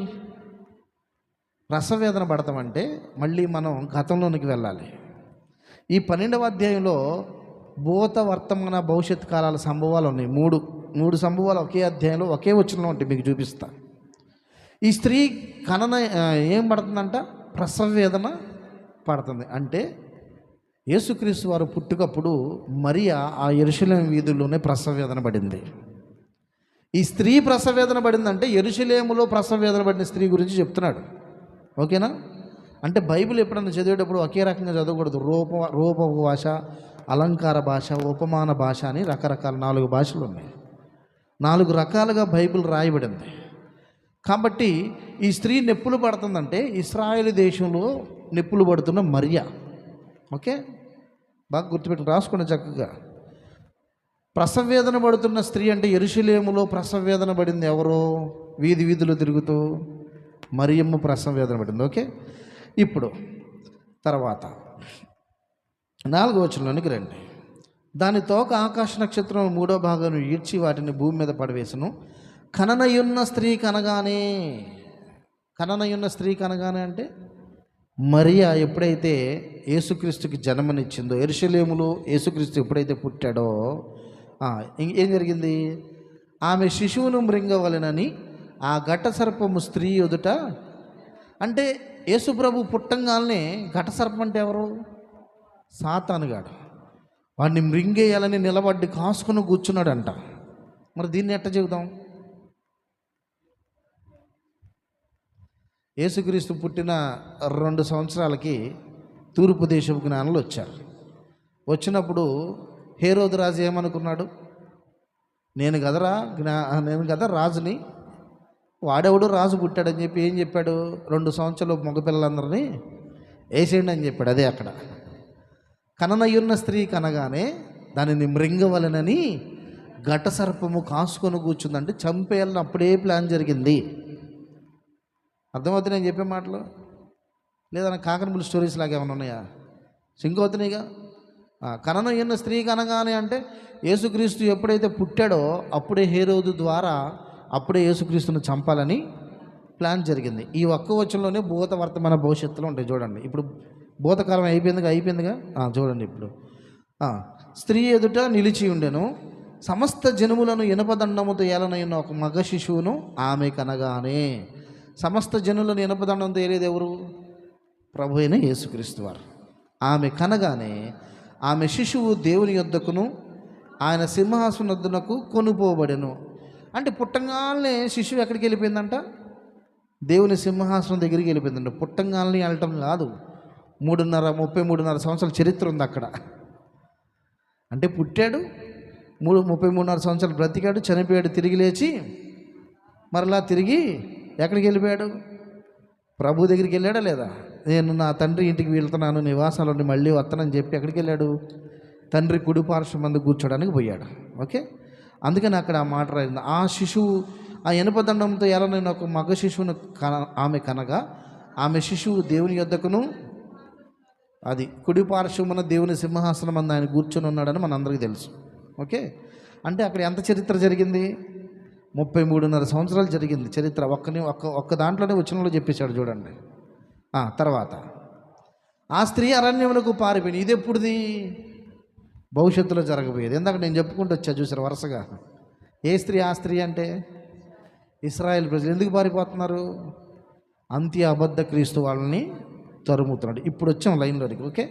Speaker 1: ప్రసవేదన పడతామంటే? మళ్ళీ మనం గతంలోనికి వెళ్ళాలి. ఈ 12వ అధ్యాయంలో భూత, వర్తమాన, భవిష్యత్ కాలాల సంభవాలు ఉన్నాయి. మూడు సంభవాలు ఒకే అధ్యాయంలో ఒకే వచనంలో ఉంటాయి. మీకు చూపిస్తా. ఈ స్త్రీ ఏం పడుతుందంట? ప్రసవేదన పడుతుంది. అంటే యేసుక్రీస్తు వారు పుట్టుకప్పుడు మరియా ఆ యెరూషలేము వీధుల్లోనే ప్రసవేదన పడింది. ఈ స్త్రీ ప్రసవేదన పడిందంటే యెరూషలేములో ప్రసవేదన పడిన స్త్రీ గురించి చెప్తున్నాడు. ఓకేనా? అంటే బైబిల్ ఎప్పుడన్నా చదివేటప్పుడు ఒకే రకంగా చదవకూడదు. రూప భాష, అలంకార భాష, ఉపమాన భాష అని రకరకాల 4 భాషలు ఉన్నాయి. 4 రకాలుగా బైబిల్ రాయబడింది. కాబట్టి ఈ స్త్రీ నొప్పులు పడుతుందంటే ఇశ్రాయేలు దేశంలో నొప్పులు పడుతున్న మరియా. ఓకే, బాగా గుర్తుపెట్టి రాసుకోండి చక్కగా. ప్రసవేదన పడుతున్న స్త్రీ అంటే యెరూషలేములో ప్రసవేదన పడింది ఎవరో? వీధులు తిరుగుతూ మరియమ్మ ప్రసవేదన పడింది. ఓకే, ఇప్పుడు తర్వాత 4వ వచనంలోనికి రండి. దాని తోక ఆకాశ నక్షత్రం 3వ భాగం ఈడ్చి వాటిని భూమి మీద పడవేసను. కననయున్న స్త్రీ కనగానే, కననయున్న స్త్రీ కనగానే అంటే మరియా ఎప్పుడైతే యేసుక్రీస్తుకి జన్మనిచ్చిందో, యెరూషలేములో యేసుక్రీస్తు ఎప్పుడైతే పుట్టాడో ఏం జరిగింది? ఆమె శిశువును మృంగవలెనని ఆ ఘట సర్పము స్త్రీ ఎదుట, అంటే యేసుప్రభు పుట్టంగానే ఘట సర్పం అంటే ఎవరు? సాతానుగాడు. వాడిని మృంగేయాలని నిలబడి కాసుకుని కూర్చున్నాడంట. మరి దీన్ని ఎట్ట చెబుదాం? యేసుక్రీస్తు పుట్టిన 2 సంవత్సరాలకి తూర్పు దేశపు జ్ఞానులు వచ్చారు. వచ్చినప్పుడు హేరోదు రాజు ఏమనుకున్నాడు? నేను కదా రాజుని, వాడెవడు రాజు పుట్టాడని చెప్పి ఏం చెప్పాడు? 2 సంవత్సరాలు మగపిల్లలందరినీ వేసేయండి అని చెప్పాడు. అదే అక్కడ కననయున్న స్త్రీ కనగానే దానిని మృంగవలెనని ఘట సర్పము కాసుకొని కూర్చుందంటే చంపేయాలని అప్పుడే ప్లాన్ జరిగింది. అర్థమవుతుంది నేను చెప్పే మాటలు? లేదా కాకనబుల్ స్టోరీస్ లాగా ఏమైనా ఉన్నాయా? సింక్ అవుతున్నాయిగా. కననయున్న స్త్రీ కనగానే అంటే యేసుక్రీస్తు ఎప్పుడైతే పుట్టాడో అప్పుడే హేరోదు ద్వారా అప్పుడే యేసుక్రీస్తుని చంపాలని ప్లాన్ జరిగింది. ఈ ఒక్క వచనంలోనే భూత వర్తమాన భవిష్యత్తులో ఉంటాయి. చూడండి, ఇప్పుడు భూతకాలం అయిపోయిందిగా. చూడండి, ఇప్పుడు స్త్రీ ఎదుట నిలిచి ఉండెను, సమస్త జనములను ఇనపదండముతో ఏలనైన ఒక మగ శిశువును ఆమె కనగానే. సమస్త జనులను ఇనపదండంతో ఏలేది ఎవరు? ప్రభు అయిన యేసుక్రీస్తు వారు. ఆమె కనగానే ఆమె శిశువు దేవుని యొద్దకును ఆయన సింహాసనం వద్దకు కొనుపోబడెను. అంటే పుట్టంగానే శిశువు ఎక్కడికి వెళ్ళిపోయిందంట? దేవుని సింహాసనం దగ్గరికి వెళ్ళిపోయిందంట. పుట్టంగానే వెళ్ళటం కాదు, 33.5 సంవత్సరాల చరిత్ర ఉంది అక్కడ. అంటే పుట్టాడు, 33.5 సంవత్సరాలు బ్రతికాడు, చనిపోయాడు, తిరిగి లేచి మరలా తిరిగి ఎక్కడికి వెళ్ళిపోయాడు? ప్రభు దగ్గరికి వెళ్ళాడా లేదా? నేను నా తండ్రి ఇంటికి వెళ్తున్నాను, నివాసాలని మళ్ళీ వస్తానని చెప్పి ఎక్కడికి వెళ్ళాడు? తండ్రి కుడి పార్శ్వం మందు కూర్చోడానికి పోయాడు. ఓకే, అందుకని అక్కడ ఆ మాట రాయింది. ఆ శిశువు ఆ ఇనపదండంతో ఎలానైనా ఒక మగ శిశువును ఆమె కనగా ఆమె శిశువు దేవుని యొద్దకును, అది కుడి పార్శ్వమున దేవుని సింహాసనం అందు ఆయన కూర్చొని ఉన్నాడని మనందరికీ తెలుసు. ఓకే, అంటే అక్కడ ఎంత చరిత్ర జరిగింది? 33.5 సంవత్సరాలు జరిగింది చరిత్ర. ఒక్క దాంట్లోనే వచనంలో చెప్పేశాడు చూడండి. తర్వాత ఆ స్త్రీ అరణ్యమునకు పారిపోయింది. ఇది ఎప్పుడుది? భవిష్యత్తులో జరగబోయేది. ఎందుకు నేను చెప్పుకుంటూ వచ్చా చూసారు వరుసగా. ఏ స్త్రీ? ఆ స్త్రీ అంటే ఇశ్రాయేల్ ప్రజలు. ఎందుకు పారిపోతున్నారు? అంత్య అబద్ధ క్రీస్తు వాళ్ళని తరుముతున్నాడు. ఇప్పుడు వచ్చాం లైన్లోనికి. ఓకే,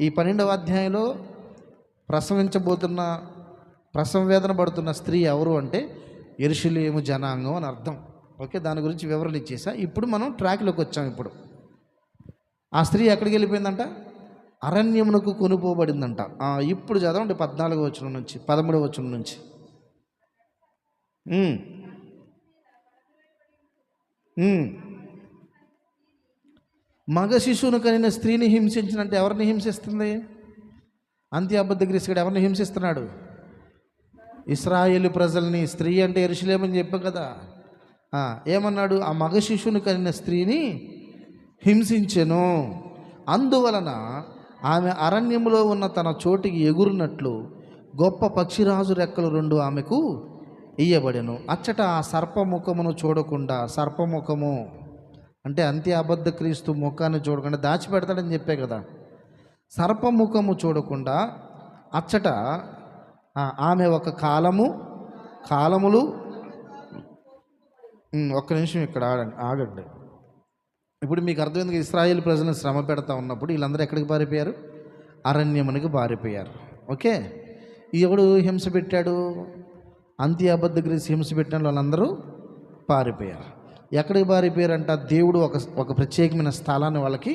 Speaker 1: ఈ 12వ అధ్యాయంలో ప్రసవ వేదన పడుతున్న స్త్రీ ఎవరు అంటే యెరూషలేము జనాంగం అని అర్థం. ఓకే, దాని గురించి వివరణ ఇచ్చేసా. ఇప్పుడు మనం ట్రాక్లోకి వచ్చాం. ఇప్పుడు ఆ స్త్రీ ఎక్కడికి వెళ్ళిపోయిందంట? అరణ్యమునకు కొనుపోబడిందంట. ఇప్పుడు చదవండి 14వ వచనం నుంచి 13వ వచనం నుంచి. మగ శిశువును కనిన స్త్రీని హింసించినంటే ఎవరిని హింసిస్తుంది? అంత్య అబద్ధ క్రీస్తుడు ఎవరిని హింసిస్తున్నాడు? ఇశ్రాయేలు ప్రజల్ని. స్త్రీ అంటే యెరూషలేము అని చెప్పాం కదా. ఏమన్నాడు? ఆ మగ శిశువును కనిన స్త్రీని హింసించెను, అందువలన ఆమె అరణ్యములో ఉన్న తన చోటికి ఎగురునట్లు గొప్ప పక్షిరాజు రెక్కలు 2 ఆమెకు ఇయ్యబడెను. అచ్చట ఆ సర్పముఖమును చూడకుండా, సర్పముఖము అంటే అంత్య అబద్ధ క్రీస్తు ముఖాన్ని చూడకుండా దాచిపెడతాడని చెప్పే కదా. సర్పముఖము చూడకుండా అచ్చట ఆమె ఒక కాలములు ఒక్క నిమిషం ఇక్కడ ఆగండి. ఇప్పుడు మీకు అర్థమైంది. ఇశ్రాయేల్ ప్రజలను శ్రమ పెడతా ఉన్నప్పుడు వీళ్ళందరూ ఎక్కడికి పారిపోయారు? అరణ్యమునికి పారిపోయారు. ఓకే, ఎవడు హింస పెట్టాడు? అంత్య అబద్ధ క్రీస్తు హింస పెట్టిన వాళ్ళందరూ పారిపోయారు. ఎక్కడికి పారిపోయారంట? దేవుడు ఒక ప్రత్యేకమైన స్థలాన్ని వాళ్ళకి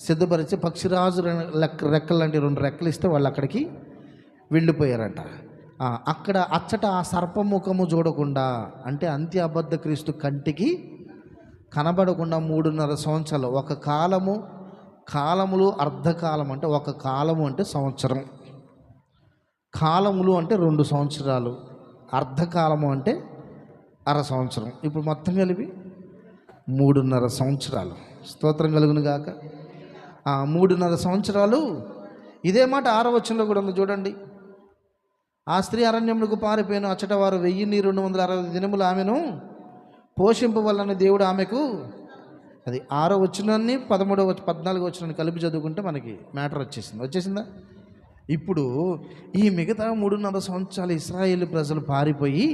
Speaker 1: సిద్ధపరిచి పక్షిరాజు రెక్కలు లాంటి 2 రెక్కలు ఇస్తే వాళ్ళు అక్కడికి వెళ్ళిపోయారంట. అక్కడ అచ్చట ఆ సర్పముఖము చూడకుండా, అంటే అంత్య అబద్ధ క్రీస్తు కంటికి కనబడకుండా 3.5 సంవత్సరాలు. ఒక కాలములు అర్ధకాలం అంటే ఒక కాలము అంటే సంవత్సరం, కాలములు అంటే 2 సంవత్సరాలు, అర్ధకాలము అంటే 1/2 సంవత్సరం. ఇప్పుడు మొత్తం కలిపి 3.5 సంవత్సరాలు. స్తోత్రం కలుగును గాక. 3.5 సంవత్సరాలు. ఇదే మాట 6వ వచనంలో కూడా ఉంది చూడండి. ఆ స్త్రీ అరణ్యములకు పారిపోయాను, అచ్చట వారు 1260 దినములు ఆమెను పోషింపవలన దేవుడు ఆమెకు, అది 6వ వచనాన్ని 14వ వచనాన్ని కలిపి చదువుకుంటే మనకి మ్యాటర్ వచ్చేసిందా. ఇప్పుడు ఈ మిగతా 3.5 సంవత్సరాలు ఇశ్రాయేలు ప్రజలు పారిపోయి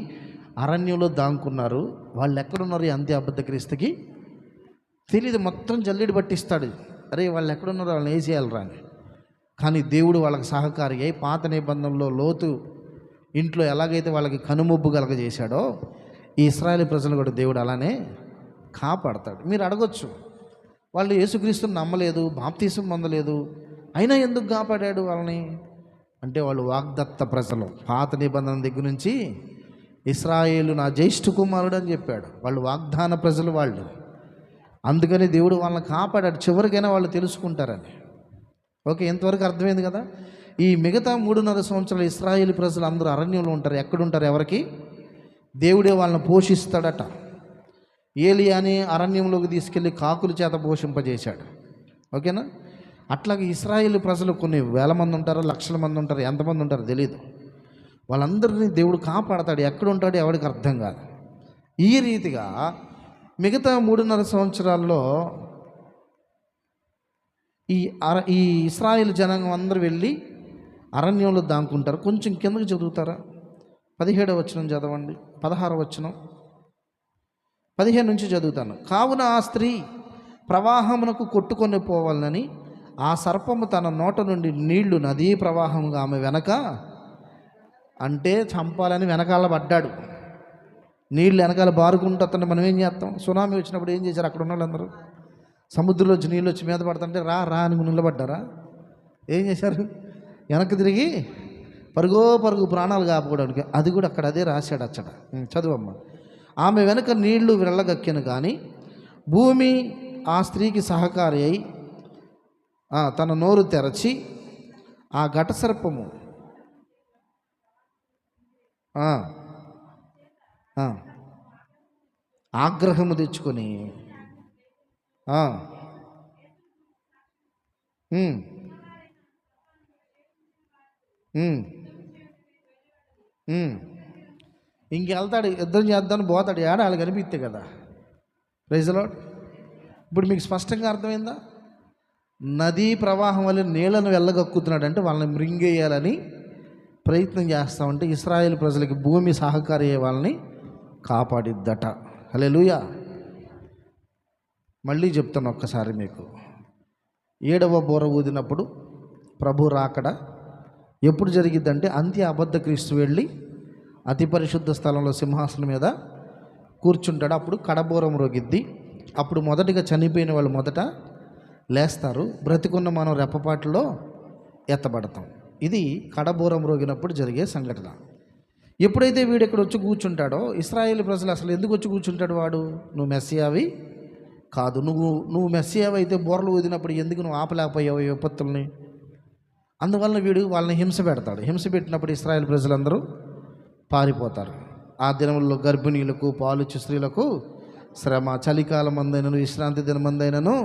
Speaker 1: అరణ్యంలో దాంకున్నారు. వాళ్ళు ఎక్కడున్నారు? ఈ అంత్య అబద్ధ క్రీస్తుకి తెలియదు. మొత్తం జల్లెడు పట్టిస్తాడు, అరే వాళ్ళు ఎక్కడున్నారో వాళ్ళని వేసేయాలరా అని. కానీ దేవుడు వాళ్ళకి సహకారి అయి పాత నిబంధనలో లోతు ఇంట్లో ఎలాగైతే వాళ్ళకి కనుమొబ్బు కలగజేశాడో ఈ ఇశ్రాయేలు ప్రజలు కూడా దేవుడు అలానే కాపాడతాడు. మీరు అడగొచ్చు, వాళ్ళు యేసుక్రీస్తుని నమ్మలేదు, బాప్తీసం పొందలేదు, అయినా ఎందుకు కాపాడాడు వాళ్ళని అంటే, వాళ్ళు వాగ్దత్త ప్రజలు. పాత నిబంధన దగ్గర నుంచి ఇశ్రాయేలు నా జ్యేష్ఠ కుమారుడు అని చెప్పాడు. వాళ్ళు వాగ్దాన ప్రజలు వాళ్ళు. అందుకని దేవుడు వాళ్ళని కాపాడాడు. చివరికైనా వాళ్ళు తెలుసుకుంటారని. ఓకే, ఇంతవరకు అర్థమైంది కదా. ఈ మిగతా 3.5 సంవత్సరాలు ఇశ్రాయేలు ప్రజలు అందరూ అరణ్యంలో ఉంటారు. ఎక్కడుంటారు? ఎవరికి? దేవుడే వాళ్ళని పోషిస్తాడట. ఏలియాని అరణ్యంలోకి తీసుకెళ్ళి కాకుల చేత పోషింపజేశాడు. ఓకేనా? అట్లాగే ఇశ్రాయేలు ప్రజలు కొన్ని వేల మంది ఉంటారు, లక్షల మంది ఉంటారు, ఎంతమంది ఉంటారో తెలియదు. వాళ్ళందరినీ దేవుడు కాపాడతాడు. ఎక్కడుంటాడో ఎవరికి అర్థం కాదు. ఈ రీతిగా మిగతా 3.5 సంవత్సరాల్లో ఈ ఇశ్రాయేలు జనాంగం అందరూ వెళ్ళి అరణ్యంలో దాంకుంటారు. కొంచెం కిందకి చదువుతారా? 17వ వచనం చదవండి, 16వ వచనం, 15 నుంచి చదువుతాను. కావున ఆ స్త్రీ ప్రవాహమునకు కొట్టుకొని పోవాలని ఆ సర్పము తన నోట నుండి నీళ్లు నదీ ప్రవాహంగా ఆమె వెనక, అంటే చంపాలని వెనకాల పడ్డాడు. నీళ్ళు వెనకాల బారుకుంటూ అతను మనం ఏం చేస్తాం? సునామీ వచ్చినప్పుడు ఏం చేశారు? అక్కడ ఉన్న వాళ్ళందరూ సముద్రంలో వచ్చి నీళ్ళు వచ్చి మీద పడుతుంటే రా రా అని నిలబడ్డారా? ఏం చేశారు? వెనక్కి తిరిగి పరుగు ప్రాణాలు కాపాడడానికి. అది కూడా అక్కడ అదే రాశాడు అచ్చట. చదువమ్మ. ఆమె వెనక నీళ్లు వెళ్ళగక్కెను కానీ భూమి ఆ స్త్రీకి సహకారి అయి తన నోరు తెరచి ఆ ఘటసర్పము ఆగ్రహము తెచ్చుకొని ఇంకెళ్తాడు, యుద్ధం చేద్దామని పోతాడు. ఏడా వాళ్ళు కనిపిస్తే కదా. Praise the lord. ఇప్పుడు మీకు స్పష్టంగా అర్థమైందా? నదీ ప్రవాహం వల్ల నీళ్లను వెళ్ళగక్కుతున్నాడు అంటే వాళ్ళని మృంగేయాలని ప్రయత్నం చేస్తామంటే ఇశ్రాయేలు ప్రజలకి భూమి సహకారి అయ్యే వాళ్ళని కాపాడిద్దట. హల్లెలూయా. మళ్ళీ చెప్తాను ఒక్కసారి మీకు. 7వ బూర ఊదినప్పుడు ప్రభు రాకడ ఎప్పుడు జరిగిద్దంటే అంత్య అబద్ధ క్రీస్తు వెళ్ళి అతి పరిశుద్ధ స్థలంలో సింహాసనం మీద కూర్చుంటాడు. అప్పుడు కడబూరం రోగిద్ది. అప్పుడు మొదటిగా చనిపోయిన వాళ్ళు మొదట లేస్తారు, బ్రతికున్న మనం రెప్పపాటులో ఎత్తబడతాం. ఇది కడబూరం రోగినప్పుడు జరిగే సంఘటన. ఎప్పుడైతే వీడు ఇక్కడ వచ్చి కూర్చుంటాడో ఇశ్రాయేలు ప్రజలు అసలు ఎందుకు వచ్చి కూర్చుంటాడు? వాడు నువ్వు మెస్సియావి కాదు, నువ్వు మెస్సియావి అయితే బోర్లు ఊదినప్పుడు ఎందుకు నువ్వు ఆపలేకపోయావు ఈ విపత్తుల్ని? అందువలన వీడు వాళ్ళని హింస పెడతాడు. హింస పెట్టినప్పుడు ఇశ్రాయేలు ప్రజలందరూ పారిపోతారు. ఆ దినముల్లో గర్భిణీలకు పాలిచ్చు స్త్రీలకు శ్రమ, చలికాలం మందైనను విశ్రాంతి దినం మందైనను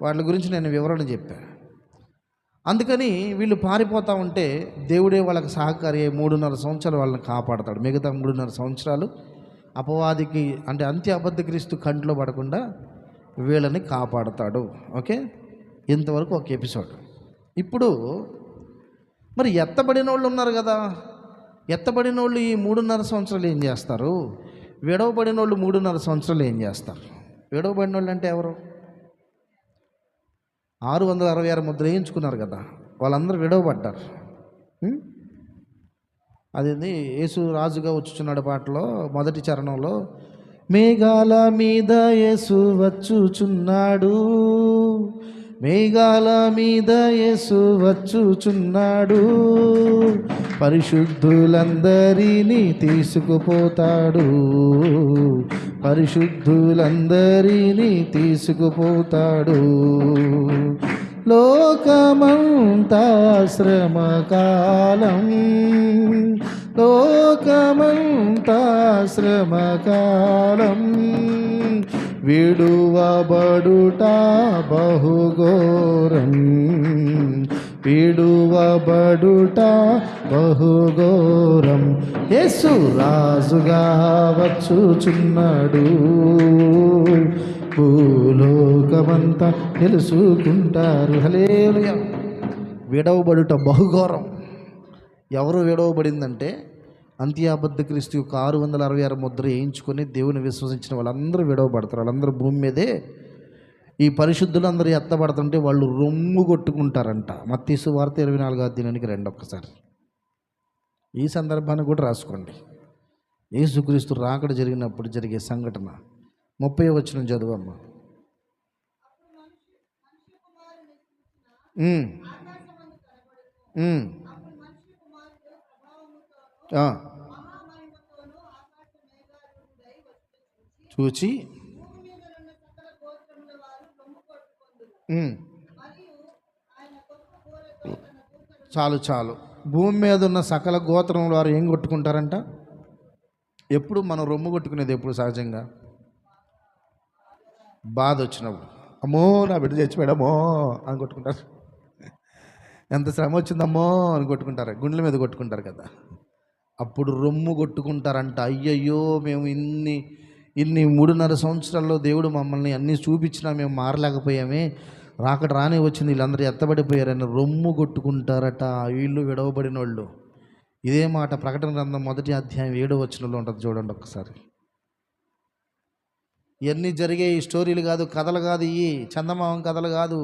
Speaker 1: వాటి గురించి నేను వివరణ చెప్పాను. అందుకని వీళ్ళు పారిపోతూ ఉంటే దేవుడే వాళ్ళకి సహకారి 3.5 సంవత్సరాలు వాళ్ళని కాపాడతాడు. మిగతా 3.5 సంవత్సరాలు అపవాదికి అంటే అంత్య అబద్ధ క్రీస్తు కంట్లో పడకుండా వీళ్ళని కాపాడతాడు. ఓకే, ఇంతవరకు ఒక ఎపిసోడ్. ఇప్పుడు మరి ఎత్తబడిన వాళ్ళు ఉన్నారు కదా. ఎత్తబడిన వాళ్ళు ఈ 3.5 సంవత్సరాలు ఏం చేస్తారు? విడవబడిన వాళ్ళు 3.5 సంవత్సరాలు ఏం చేస్తారు? విడవబడిన వాళ్ళు అంటే ఎవరు? 666 ముద్ర వేయించుకున్నారు కదా, వాళ్ళందరూ విడవబడ్డారు. అదేంది యేసు రాజుగా వచ్చుచున్నాడు పాటలో మొదటి చరణంలో, మేఘాల మీద యేసు వచ్చుచున్నాడు, మేఘాల మీద యేసు వచ్చుచున్నాడు, పరిశుద్ధులందరినీ తీసుకుపోతాడు, పరిశుద్ధులందరినీ తీసుకుపోతాడు. లోకమంతా శ్రమకాలం, లోకమంతా శ్రమకాలం, విడువబడుట బహుఘోరం, ఘోరం, విడువబడుట బహుఘోరం. యేసు రాజుగా వచ్చుచున్నాడు, భూలోకమంతా తెలుసుకుంటారు. హల్లెలూయా. విడవబడుట బహుఘోరం. ఎవరు విడవబడిందంటే అంత్యాబద్ధ క్రీస్తు యొక్క 666 ముద్ర వేయించుకొని దేవుని విశ్వసించిన వాళ్ళందరూ విడవబడతారు. వాళ్ళందరూ భూమి మీదే. ఈ పరిశుద్ధులు అందరూ ఎత్తబడుతుంటే వాళ్ళు రొమ్ము కొట్టుకుంటారంట. మత్తయి సువార్త 24వ అధ్యాయానికి రండి ఒక్కసారి. ఈ సందర్భాన్ని కూడా రాసుకోండి. యేసుక్రీస్తు రాకడ జరిగినప్పుడు జరిగే సంఘటన 30వ వచనం చదువమ్మా. చూచి చాలు చాలు. భూమి మీద ఉన్న సకల గోత్రం వారు ఏం కొట్టుకుంటారంట? ఎప్పుడు మనం రొమ్ము కొట్టుకునేది ఎప్పుడు? సహజంగా బాధ వచ్చినప్పుడు, అమ్మో నా బిడ్డ చచ్చిపోయాడమ్మో అని కొట్టుకుంటారు. ఎంత శ్రమ వచ్చిందమ్మో అని కొట్టుకుంటారు, గుండెల మీద కొట్టుకుంటారు కదా. అప్పుడు రొమ్ము కొట్టుకుంటారంట. అయ్యయ్యో మేము ఇన్ని 3.5 సంవత్సరాల్లో దేవుడు మమ్మల్ని అన్నీ చూపించినా మేము మారలేకపోయామే, రాకడ రానే వచ్చింది, వీళ్ళందరూ ఎత్తబడిపోయారని రొమ్ము కొట్టుకుంటారట వీళ్ళు విడవబడిన వాళ్ళు. ఇదే మాట ప్రకటన గ్రంథం 1వ అధ్యాయం 7వ వచనంలో ఉంటుంది, చూడండి ఒక్కసారి. ఇవన్నీ జరిగే ఈ స్టోరీలు కాదు, కథలు కాదు, ఇవి చందమామ కథలు కాదు,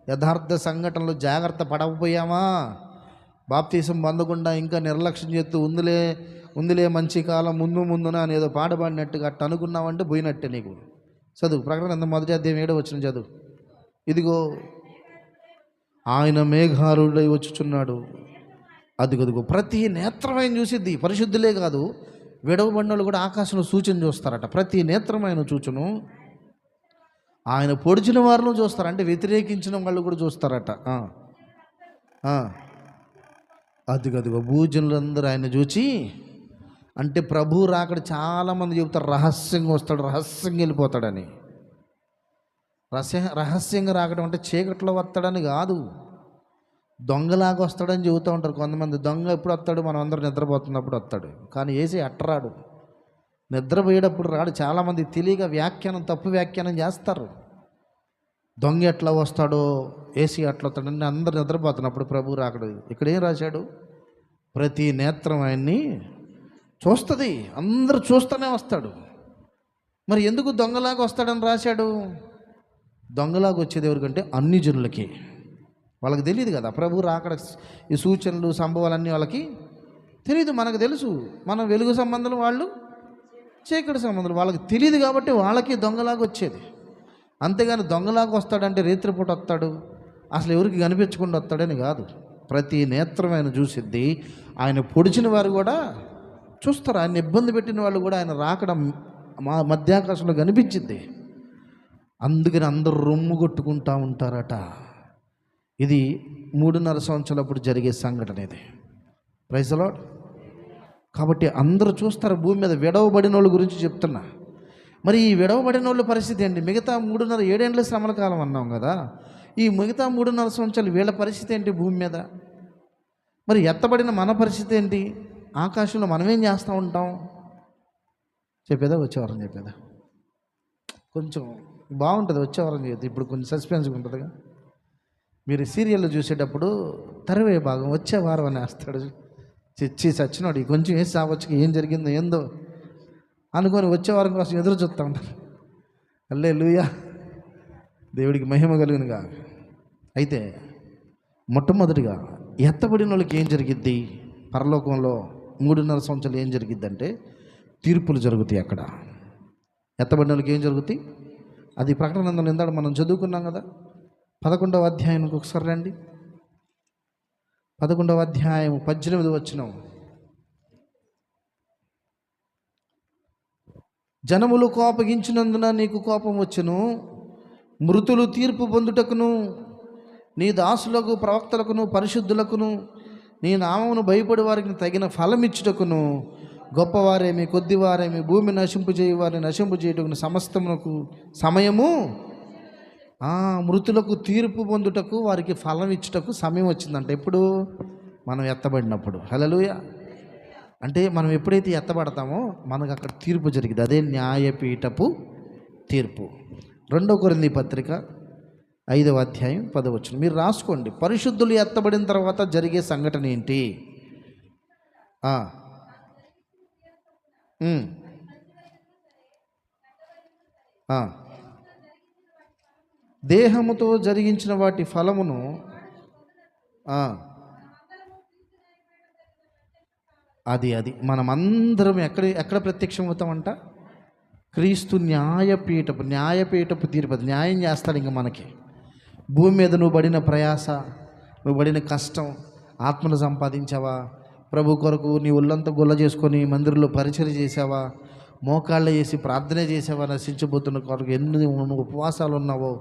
Speaker 1: యథార్థ సంఘటనలు. జాగ్రత్త పడకపోయామా, బాప్తీసం పొందకుండా ఇంకా నిర్లక్ష్యం చేస్తూ ఉందిలే మంచి కాలం ముందున అని ఏదో పాట పాడినట్టుగా అట్ట అనుకున్నావంటే పోయినట్టే నీకు. చదువు ప్రకటన గ్రంథం 1వ అధ్యాయం 7వ వచనం చదువు. ఇదిగో ఆయన మేఘారుడై వచ్చుచున్నాడు, అదిగదిగో ప్రతి నేత్రమైన చూసిద్ది. పరిశుద్ధులే కాదు, విడవబడినోళ్ళు కూడా ఆకాశంలో సూచన చూస్తారట. ప్రతి నేత్రమైన చూచును. ఆయన పొడిచిన వారిని చూస్తారు, అంటే వ్యతిరేకించిన వాళ్ళు కూడా చూస్తారట. అదిగదిగో భూజనులందరూ ఆయన చూచి, అంటే ప్రభు రాకడ చాలామంది చెబుతారు రహస్యంగా వస్తాడు, రహస్యంగా వెళ్ళిపోతాడని. రహస్యంగా రాకడం అంటే చీకట్లో వస్తాడని కాదు, దొంగలాగా వస్తాడని చెబుతూ ఉంటారు కొంతమంది. దొంగ ఎప్పుడు వస్తాడు? మనం అందరూ నిద్రపోతున్నప్పుడు వస్తాడు. కానీ ఏసీ అట్టరాడు, నిద్రపోయేటప్పుడు రాడు. చాలామంది తెలియక తప్పు వ్యాఖ్యానం చేస్తారు. దొంగ ఎట్లా వస్తాడో ఏసీ అట్లా వస్తాడని అందరు నిద్రపోతున్నప్పుడు ప్రభు రాకడు. ఇక్కడ ఏం రాశాడు? ప్రతి నేత్రం ఆయన్ని చూస్తుంది, అందరూ చూస్తూనే వస్తాడు. మరి ఎందుకు దొంగలాగా వస్తాడని రాశాడు? దొంగలాగా వచ్చేది ఎవరికంటే అన్ని జనులకి. వాళ్ళకి తెలియదు కదా ప్రభు రాకడ, ఈ సూచనలు సంభవాలన్నీ వాళ్ళకి తెలియదు. మనకు తెలుసు, మనం వెలుగు సంబంధాలు, వాళ్ళు చీకటి సంబంధాలు. వాళ్ళకి తెలియదు కాబట్టి వాళ్ళకి దొంగలాగా వచ్చేది. అంతేగాని దొంగలాగా వస్తాడంటే రేత్రిపూట వస్తాడు, అసలు ఎవరికి కనిపించకుండా వస్తాడని కాదు. ప్రతి నేత్రం ఆయన చూసిద్ది. ఆయన పొడిచిన వారు కూడా చూస్తారు, ఆయన ఇబ్బంది పెట్టిన వాళ్ళు కూడా ఆయన రాకడం మధ్యాకాశంలో కనిపించింది. అందుకని అందరూ రొమ్ము కొట్టుకుంటూ ఉంటారట. ఇది 3.5 సంవత్సరాలప్పుడు జరిగే సంఘటన ఇది. Praise the lord. కాబట్టి అందరూ చూస్తారు భూమి మీద. విడవబడిన వాళ్ళ గురించి చెప్తున్నా. మరి ఈ విడవబడిన వాళ్ళ పరిస్థితి ఏంటి? మిగతా 3.5 7 శ్రమల కాలం అన్నాం కదా, ఈ మిగతా 3.5 సంవత్సరాలు వీళ్ళ పరిస్థితి ఏంటి భూమి మీద? మరి ఎత్తబడిన మన పరిస్థితి ఏంటి? ఆకాశంలో మనమేం చేస్తూ ఉంటాం? చెప్పేదా వచ్చేవారం చెప్పేదా? కొంచెం బాగుంటుంది వచ్చేవారం చేద్దాం. ఇప్పుడు కొంచెం సస్పెన్స్గా ఉంటుందిగా. మీరు సీరియల్లో చూసేటప్పుడు తరువే భాగం వచ్చే వారం అని వేస్తాడు. చచ్చినాడు, కొంచెం వేసి సావచ్చు, ఏం జరిగిందో ఏందో అనుకొని వచ్చే వారం కోసం ఎదురు చూస్తూ ఉంటారు. హల్లెలూయా, దేవుడికి మహిమ కలుగునుగా. అయితే మొట్టమొదటిగా ఎత్తబడిన వాళ్ళకి ఏం జరిగిద్ది? పరలోకంలో 3.5 సంవత్సరాలు ఏం జరిగిద్ది అంటే తీర్పులు జరుగుతాయి. అక్కడ ఎత్తబడిన వాళ్ళకి ఏం జరుగుతాయి? అది ప్రకటన గ్రంథంలో ఇందాక మనం చదువుకున్నాం కదా. 11వ అధ్యాయానికి ఒకసారి రండి. 11వ అధ్యాయం 18వ వచనం. జనములు కోపగించినందున నీకు కోపం వచ్చును, మృతులు తీర్పు పొందుటకును, నీ దాసులకు ప్రవక్తలకును పరిశుద్ధులకును నీ నామమును భయపడి వారికి తగిన ఫలం ఇచ్చుటకును, గొప్పవారేమి కొద్దివారేమి భూమి నశింపు చేయవారిని నశింపు చేయుటకును సమస్తమునకు సమయము మృతులకు తీర్పు పొందుటకు వారికి ఫలం ఇచ్చుటకు సమయం వచ్చిందంట. ఎప్పుడు? మనం ఎత్తబడినప్పుడు. హల్లెలూయా. అంటే మనం ఎప్పుడైతే ఎత్తబడతామో మనకు అక్కడ తీర్పు జరిగింది. అదే న్యాయపీఠపు తీర్పు. 2 కొరింథీ పత్రిక 5వ అధ్యాయం 10వ వచనం మీరు రాసుకోండి. పరిశుద్ధులు ఎత్తబడిన తర్వాత జరిగే సంఘటన ఏంటి? దేహముతో జరిగించిన వాటి ఫలమును అది మనమందరం ఎక్కడ ప్రత్యక్షం అవుతామంట? క్రీస్తు న్యాయపీఠపు తీర్పు. న్యాయం చేస్తాడు. ఇంక మనకి భూమి మీద నువ్వు పడిన ప్రయాస, నువ్వు పడిన కష్టం, ఆత్మను సంపాదించావా? ప్రభు కొరకు నీ ఒళ్ళంతా గుల్ల చేసుకొని మందిరంలో పరిచర్య చేసావా? మోకాళ్ళు వేసి ప్రార్థన చేసావా? నశించబోతున్న కొరకు ఎన్ని ఉపవాసాలు ఉన్నావో,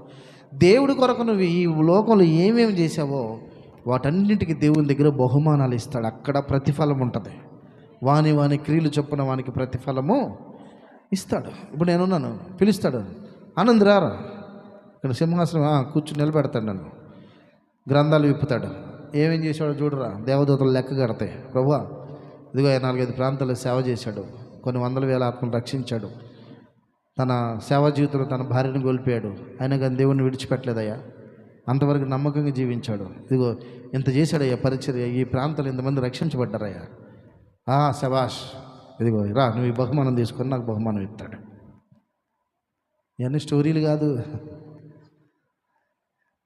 Speaker 1: దేవుడి కొరకు నువ్వు ఈ లోకంలో ఏమేమి చేసావో వాటన్నింటికి దేవుని దగ్గర బహుమానాలు ఇస్తాడు. అక్కడ ప్రతిఫలం ఉంటుంది. వాని క్రియలు చొప్పున వానికి ప్రతిఫలము ఇస్తాడు. ఇప్పుడు నేనున్నాను, పిలుస్తాడు, ఆనంద్ రారా ఇక్కడ సింహాసనం కూర్చుని నిలబెడతాడు. నన్ను గ్రంథాలు విప్పుతాడు. ఏమేం చేశాడో చూడరా, దేవదూతలు లెక్క కడతాయి. ప్రభువా ఇదిగో 4-5 ప్రాంతాల్లో సేవ చేశాడు, కొన్ని 100,000 ఆత్మలు రక్షించాడు, తన సేవా జీవితంలో తన భార్యను కోల్పోయాడు, అయినా కానీ దేవుణ్ణి విడిచిపెట్టలేదయ్యా, అంతవరకు నమ్మకంగా జీవించాడు, ఇదిగో ఇంత చేశాడయ్యా పరిచర్య, ఈ ప్రాంతాలు ఇంతమంది రక్షించబడ్డారయ్యా, శబాష్, ఇదిగో రా నువ్వు ఈ బహుమానం తీసుకొని నాకు బహుమానం ఇస్తాడు. ఇవన్నీ స్టోరీలు కాదు.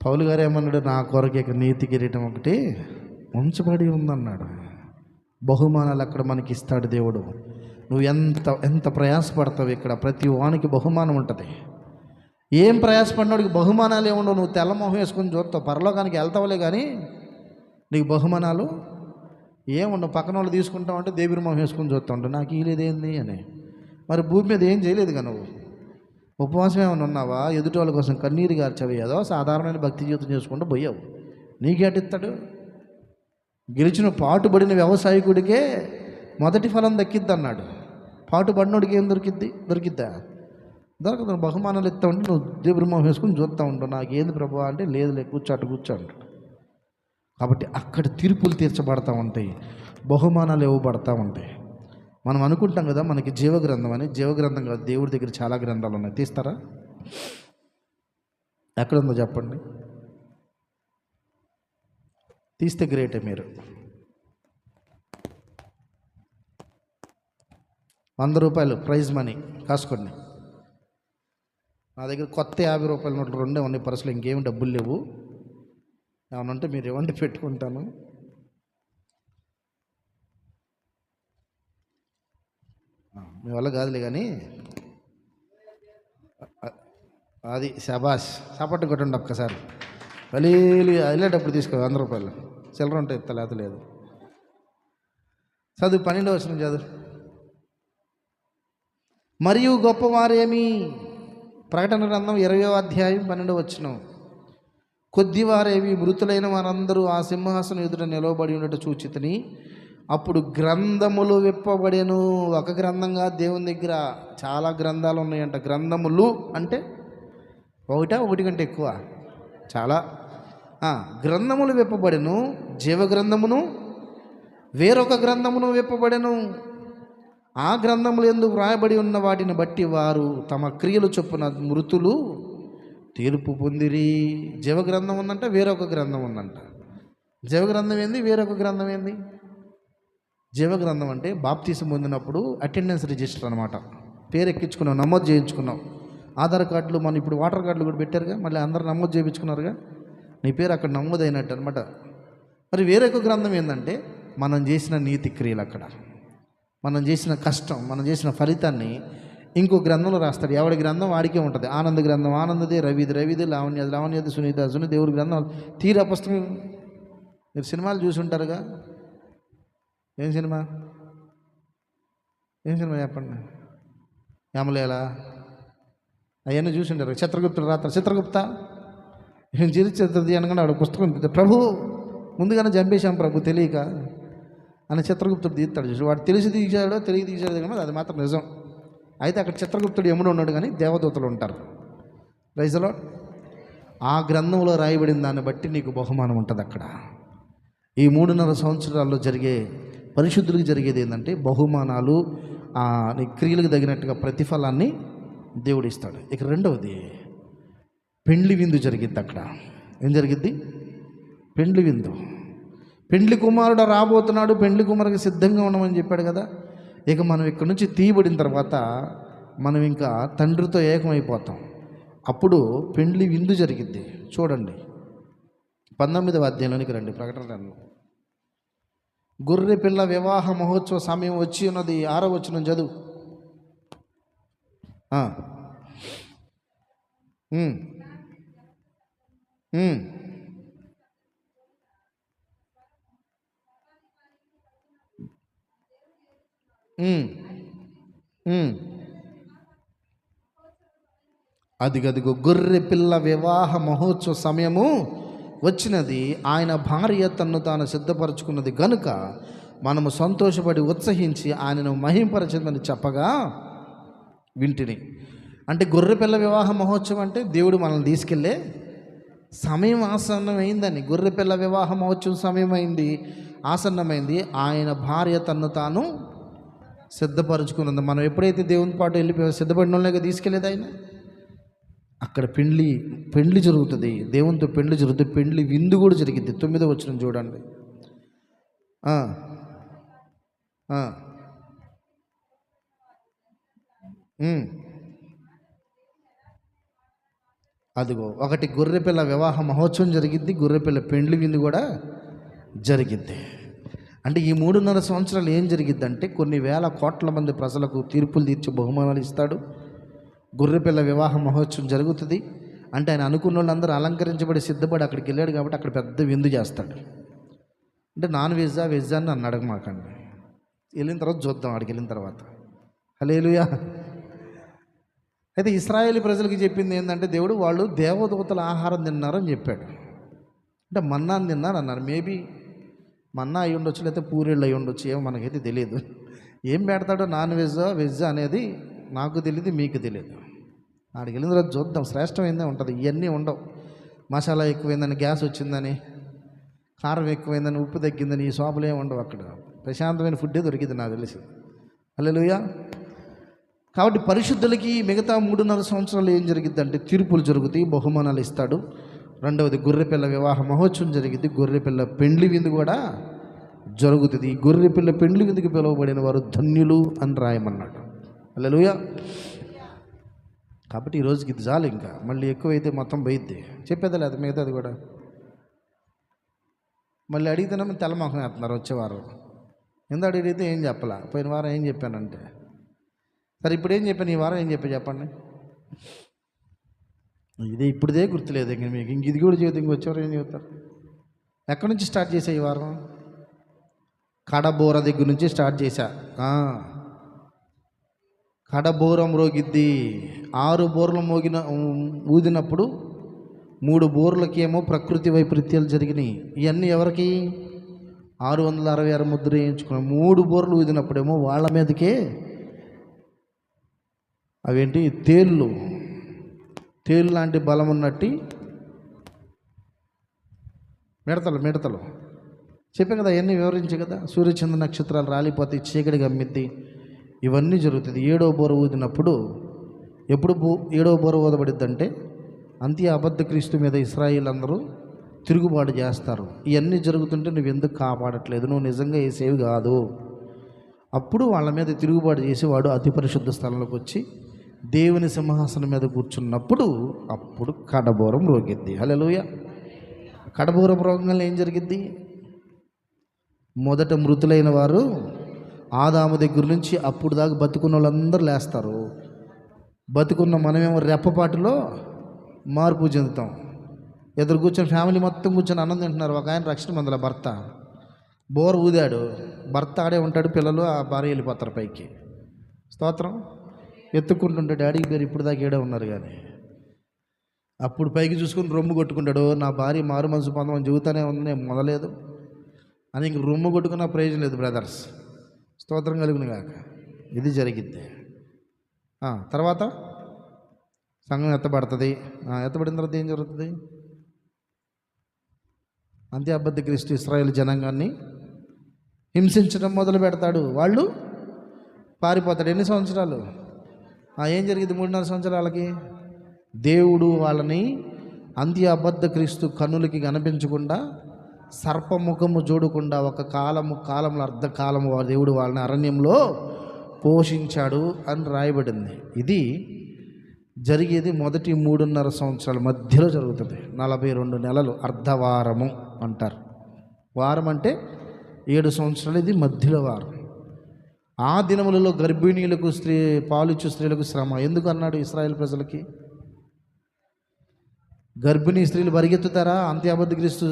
Speaker 1: పౌలు గారు ఏమన్నాడు? నా కొరకు ఇక నీతి కిరీటం ఒకటి ఉంచబడి ఉందన్నాడు. బహుమానాలు అక్కడ మనకి ఇస్తాడు దేవుడు. నువ్వు ఎంత ప్రయాసపడతావు, ఇక్కడ ప్రతి వానికి బహుమానం ఉంటుంది. ఏం ప్రయాసపడినోడికి బహుమానాలు ఏముండవు. నువ్వు తెల్లమొహం వేసుకొని చూస్తావు, పరలోకానికి వెళ్తావులే కానీ నీకు బహుమానాలు ఏముండవు. పక్కన వాళ్ళు తీసుకుంటావు అంటే దేవుని మొహం వేసుకొని చూస్తూ ఉంటావు, నాకు ఇలేదేంది అని. మరి భూమి మీద ఏం చేయలేదుగా నువ్వు. ఉపవాసం ఏమైనా ఉన్నావా? ఎదుటి వాళ్ళ కోసం కన్నీరు గార్చవి, ఏదో సాధారణమైన భక్తి జీవితం చేసుకుంటూ పోయావు. నీకేటిస్తాడు? గెలిచిన పాటుబడిన వ్యవసాయకుడికే మొదటి ఫలం దక్కిద్ది అన్నాడు. పాటుబడినోడికి ఏం దొరికిద్దా? దొరకదు. బహుమానాలు ఇస్తా ఉంటే నువ్వు దేవుని మొహం వేసుకొని చూస్తూ ఉంటావు, నాకేంది ప్రభు అంటే లేదు కూర్చో అంటాడు. కాబట్టి అక్కడ తీర్పులు తీర్చబడతా ఉంటాయి, బహుమానాలు ఇవ్వబడతా ఉంటాయి. మనం అనుకుంటాం కదా మనకి జీవగ్రంథం అని. జీవగ్రంథం కాదు, దేవుడి దగ్గర చాలా గ్రంథాలు ఉన్నాయి. తీస్తారా? ఎక్కడుందో చెప్పండి, తీస్తే గ్రేటే. మీరు 100 రూపాయలు ప్రైజ్ మనీ కాసుకోండి. నా దగ్గర కొత్త 50 రూపాయల నోట్లు 2 ఉన్నాయి పర్సులు, ఇంకేమి డబ్బులు లేవు. ఏమన్నా ఉంటే మీరు ఇవ్వండి, పెట్టుకుంటాను. మీ వల్ల కాదులే కానీ అది శబాష్, చప్పట్టు కొట్టండి ఒక్కసారి. మళ్ళీ వెళ్ళేటప్పుడు తీసుకో 100 రూపాయలు చిల్లర ఉంటే ఇస్తా, లేత లేదు. చదువు 12వ వచనం చదువు. మరియు గొప్పవారేమి, ప్రకటన గ్రంథం 20వ అధ్యాయం 12వ వచనం. కొద్దివారేమి, మృతులైన వారందరూ ఆ సింహాసనం ఎదుట నిలవబడి ఉండట చూచితిని. అప్పుడు గ్రంథములు విప్పబడెను. ఒక గ్రంథంగా దేవుని దగ్గర చాలా గ్రంథాలు ఉన్నాయంట. గ్రంథములు అంటే ఒకటి కంటే ఎక్కువ, చాలా. గ్రంథములు విప్పబడెను, జీవగ్రంథమును వేరొక గ్రంథమును విప్పబడెను. ఆ గ్రంథములు ఎందుకు వ్రాయబడి ఉన్న వాటిని బట్టి వారు తమ క్రియలు చొప్పున మృతులు తీర్పు పొందిరి. జీవగ్రంథం ఉందంట, వేరొక గ్రంథం ఉందంట. జీవగ్రంథం ఏంది, వేరొక గ్రంథం ఏంది? జీవగ్రంథం అంటే బాప్తీసం పొందినప్పుడు అటెండెన్స్ రిజిస్టర్ అనమాట. పేరు ఎక్కించుకున్నావు, నమోదు చేయించుకున్నావు. ఆధార్ కార్డులు, మన ఇప్పుడు వాటర్ కార్డులు కూడా పెట్టారుగా, మళ్ళీ అందరూ నమోదు చేయించుకున్నారుగా, నీ పేరు అక్కడ నమోదు అయినట్టు అనమాట. మరి వేరొక గ్రంథం ఏంటంటే మనం చేసిన నీతి క్రియలు, అక్కడ మనం చేసిన కష్టం, మనం చేసిన ఫలితాన్ని ఇంకో గ్రంథంలో రాస్తాడు. ఎవడి గ్రంథం వాడికే ఉంటుంది. ఆనంద గ్రంథం ఆనందదే, రవిది లావణ్యది, సునీత దేవుడి గ్రంథం. తీరా పుస్తకం మీరు సినిమాలు చూసి ఉంటారుగా. ఏం సినిమా చెప్పండి. యమలేలా అవన్నీ చూసి ఉంటారు. చిత్రగుప్తుడు రాత్రి చిత్రగుప్త చరిత్రది అనగానే ఆవిడ పుస్తకం ప్రభు ముందుగానే చంపేశాం ప్రభు తెలియక అని చిత్రగుప్తుడు తీస్తాడు. చూసి వాడు తెలిసి తీశాడో తెలియ తీశాడో కానీ అది మాత్రం నిజం. అయితే అక్కడ చిత్రగుప్తుడు యముడు ఉన్నాడు కానీ దేవదూతలు ఉంటారు. రైజలో ఆ గ్రంథంలో రాయబడిన దాన్ని బట్టి నీకు బహుమానం ఉంటుంది అక్కడ. ఈ 3.5 సంవత్సరాల్లో జరిగే పరిశుద్ధులకు జరిగేది ఏంటంటే బహుమానాలు, నీ క్రియలకు తగినట్టుగా ప్రతిఫలాన్ని దేవుడు ఇస్తాడు. ఇక రెండవది పెండ్లి విందు జరిగిద్ది అక్కడ. ఏం జరిగిద్ది? పెండ్లి విందు. పెండ్లి కుమారుడు రాబోతున్నాడు, పెండ్లి కుమారుడికి సిద్ధంగా ఉండమని చెప్పాడు కదా. ఇక మనం ఇక్కడ నుంచి తీయబడిన తర్వాత మనం ఇంకా తండ్రితో ఏకమైపోతాం. అప్పుడు పెండ్లి విందు జరిగిద్ది. చూడండి 19వ అధ్యాయంలోనికి రండి. ప్రకటన గొర్రె పిల్ల వివాహ మహోత్సవ సమయం వచ్చి ఉన్నది. 6వ వచనం చదువు. అదిగదిగో గొర్రె పిల్ల వివాహ మహోత్సవ సమయము వచ్చినది, ఆయన భార్య తన్ను తాను సిద్ధపరచుకున్నది గనుక మనము సంతోషపడి ఉత్సహించి ఆయనను మహింపరచమని చెప్పగా వింటిని. అంటే గొర్రె పిల్ల వివాహ మహోత్సవం అంటే దేవుడు మనల్ని తీసుకెళ్ళే సమయం ఆసన్నమైందని. గొర్రె పిల్ల వివాహ మహోత్సవం సమయం అయింది, ఆసన్నమైంది. ఆయన భార్య తన్ను తాను సిద్ధపరచుకున్నది. మనం ఎప్పుడైతే దేవుని పాటు వెళ్ళిపోయి సిద్ధపడిన వాళ్ళగా తీసుకెళ్ళేది ఆయన. అక్కడ పెండ్లి జరుగుతుంది, దేవునితో పెండ్లి జరుగుతుంది. పెండ్లి విందు కూడా జరిగింది. 9వ వచనం చూడండి. అదిగో ఒకటి గొర్రెపిల్ల వివాహ మహోత్సవం జరిగిద్ది, గొర్రెపిల్ల పెండ్లి విందు కూడా జరిగిద్ది. అంటే ఈ 3.5 సంవత్సరాలు ఏం జరిగిద్దంటే కొన్ని వేల కోట్ల మంది ప్రజలకు తీర్పులు తీర్చి బహుమానాలు ఇస్తాడు. గొర్రెపిల్ల వివాహ మహోత్సవం జరుగుతుంది. అంటే ఆయన అనుకున్న వాళ్ళందరూ అలంకరించబడి సిద్ధపడి అక్కడికి వెళ్ళాడు కాబట్టి అక్కడ పెద్ద విందు చేస్తాడు. అంటే నాన్ వెజ్జా వెజ్జా అని నన్ను అడగమాకండి, వెళ్ళిన తర్వాత చూద్దాం. అక్కడికి వెళ్ళిన తర్వాత హల్లెలూయా. అయితే ఇశ్రాయేలు ప్రజలకి చెప్పింది ఏంటంటే దేవుడు వాళ్ళు దేవదూతల ఆహారం తిన్నారని చెప్పాడు. అంటే మన్నాను తిన్నారు అన్నారు. మేబీ మన్నా అయి ఉండొచ్చు, లేకపోతే పూరీళ్ళు అయి ఉండొచ్చు, ఏమో మనకైతే తెలియదు. ఏం పెడతాడో నాన్ వెజ్జా వెజ్జా అనేది నాకు తెలియదు, మీకు తెలియదు. ఆడికి వెళ్ళిన తర్వాత చూద్దాం. శ్రేష్టమైందే ఉంటుంది. ఇవన్నీ ఉండవు. మసాలా ఎక్కువైందని, గ్యాస్ వచ్చిందని, కారం ఎక్కువైందని, ఉప్పు తగ్గిందని ఈ షాపులు ఏమి ఉండవు. అక్కడ ప్రశాంతమైన ఫుడ్డే దొరికింది నాకు తెలిసి. హల్లెలూయా. కాబట్టి పరిశుద్ధులకి మిగతా 3.5 సంవత్సరాలు ఏం జరిగిద్దంటే తీర్పులు జరుగుతాయి, బహుమానాలు ఇస్తాడు. రెండవది గొర్రెపిల్ల వివాహ మహోత్సవం జరిగింది, గొర్రెపిల్ల పెండ్లి విందు కూడా జరుగుతుంది. ఈ గొర్రెపిల్ల పెండ్లి విందుకు పిలువబడిన వారు ధన్యులు అని రాయమన్నాడు. హల్లెలూయా. కాబట్టి ఈరోజుకి ఇది చాలు, ఇంకా మళ్ళీ ఎక్కువైతే మొత్తం పోయిద్ది. చెప్పేది లేదు మిగతాది కూడా. మళ్ళీ అడిగితేనేమో తెల్లమొఖం వేస్తున్నారు వచ్చేవారు. ఎందుకు అడిగితే ఏం చెప్పాలా, పోయిన వారం ఏం చెప్పానంటే. సరే ఇప్పుడు ఏం చెప్పాను, ఈ వారం ఏం చెప్పండి. ఇప్పుడుదే గుర్తులేదు ఇంక మీకు. ఇంక ఇది కూడా చెబుతా, ఇంక వచ్చేవారు ఏం చెబుతారు. ఎక్కడి నుంచి స్టార్ట్ చేసా ఈ వారం? కడబోర దగ్గర నుంచి స్టార్ట్ చేశా. కడబోరం రోగిద్ది. 6 బోర్లు ఊదినప్పుడు 3 బోర్లకేమో ప్రకృతి వైపరీత్యాలు జరిగినాయి. ఇవన్నీ ఎవరికి? 666 ముద్ర వేయించుకున్నాం. 3 బోర్లు ఊదినప్పుడేమో వాళ్ళ మీదకే అవేంటి తేళ్ళు లాంటి బలం ఉన్నట్టు మిడతలు చెప్పే కదా, అవన్నీ వివరించే కదా. సూర్యచంద్ర నక్షత్రాలు రాలిపోతాయి, చీకటి గమ్మిద్ది, ఇవన్నీ జరుగుతుంది. 7వ బోర ఊదినప్పుడు, ఎప్పుడు 7వ బోర ఊదబడిద్దంటే అంత్య అబద్ధ క్రీస్తు మీద ఇశ్రాయేలు అందరూ తిరుగుబాటు చేస్తారు. ఇవన్నీ జరుగుతుంటే నువ్వు ఎందుకు కాపాడట్లేదు, నువ్వు నిజంగా యేసేవి కాదు. అప్పుడు వాళ్ళ మీద తిరుగుబాటు చేసి వాడు అతి పరిశుద్ధ స్థలంలోకి వచ్చి దేవుని సింహాసనం మీద కూర్చున్నప్పుడు అప్పుడు కడబోరం రోగిద్ది. హల్లెలూయా. కడబోరం రోగంలో ఏం జరిగిద్ది? మొదట మృతులైన వారు ఆదాము దగ్గర నుంచి అప్పుడు దాకా బతుకున్న వాళ్ళందరూ లేస్తారు. బతుకున్న మనమేమో రెప్పపాటులో మార్పు చెందుతాం. ఎదురు కూర్చొని ఫ్యామిలీ మొత్తం కూర్చొని అన్నం తింటున్నారు. ఒక ఆయన రక్షణ మందుల భర్త బోర ఊదాడు, భర్త ఆడే ఉంటాడు, పిల్లలు ఆ భార్య వెళ్ళిపోతారు పైకి. స్తోత్రం. ఎత్తుకుంటుంటే డాడీకి పేరు ఇప్పుడు దాకా ఏడే ఉన్నారు. కానీ అప్పుడు పైకి చూసుకుని రొమ్ము కొట్టుకుంటాడు, నా భార్య మారు మనసు పొందమని చెబుతానే ఉంది, నేను మొదలేదు అని. ఇంక రొమ్ము కొట్టుకున్న ప్రయోజనం లేదు బ్రదర్స్. స్తోత్రం కలుగును గాక. ఇది జరిగిద్ది. తర్వాత సంఘం ఎత్తబడుతుంది. ఎత్తబడిన తర్వాత ఏం జరుగుతుంది? అంత్య అబద్ధ క్రీస్తు ఇశ్రాయేలు జనాంగాన్ని హింసించడం మొదలు పెడతాడు. వాళ్ళు పారిపోతాడు. ఎన్ని సంవత్సరాలు? ఏం జరిగింది? 3.5 సంవత్సరాలకి దేవుడు వాళ్ళని అంత్య అబద్ధ క్రీస్తు కన్నులకి కనిపించకుండా, సర్పముఖము చూడకుండా ఒక కాలంలో అర్ధకాలము దేవుడు వాళ్ళని అరణ్యంలో పోషించాడు అని రాయబడింది. ఇది జరిగేది మొదటి 3.5 సంవత్సరాల మధ్యలో జరుగుతుంది. 42 నెలలు, అర్ధవారము అంటారు. వారం అంటే 7 సంవత్సరాలు, ఇది మధ్యలో వారం. ఆ దినములలో గర్భిణీలకు, పాలిచ్చు స్త్రీలకు శ్రమ. ఎందుకు అన్నాడు? ఇశ్రాయేల్ ప్రజలకి గర్భిణీ స్త్రీలు పరిగెత్తుతారా అంత్యాబద్ధ క్రీస్తు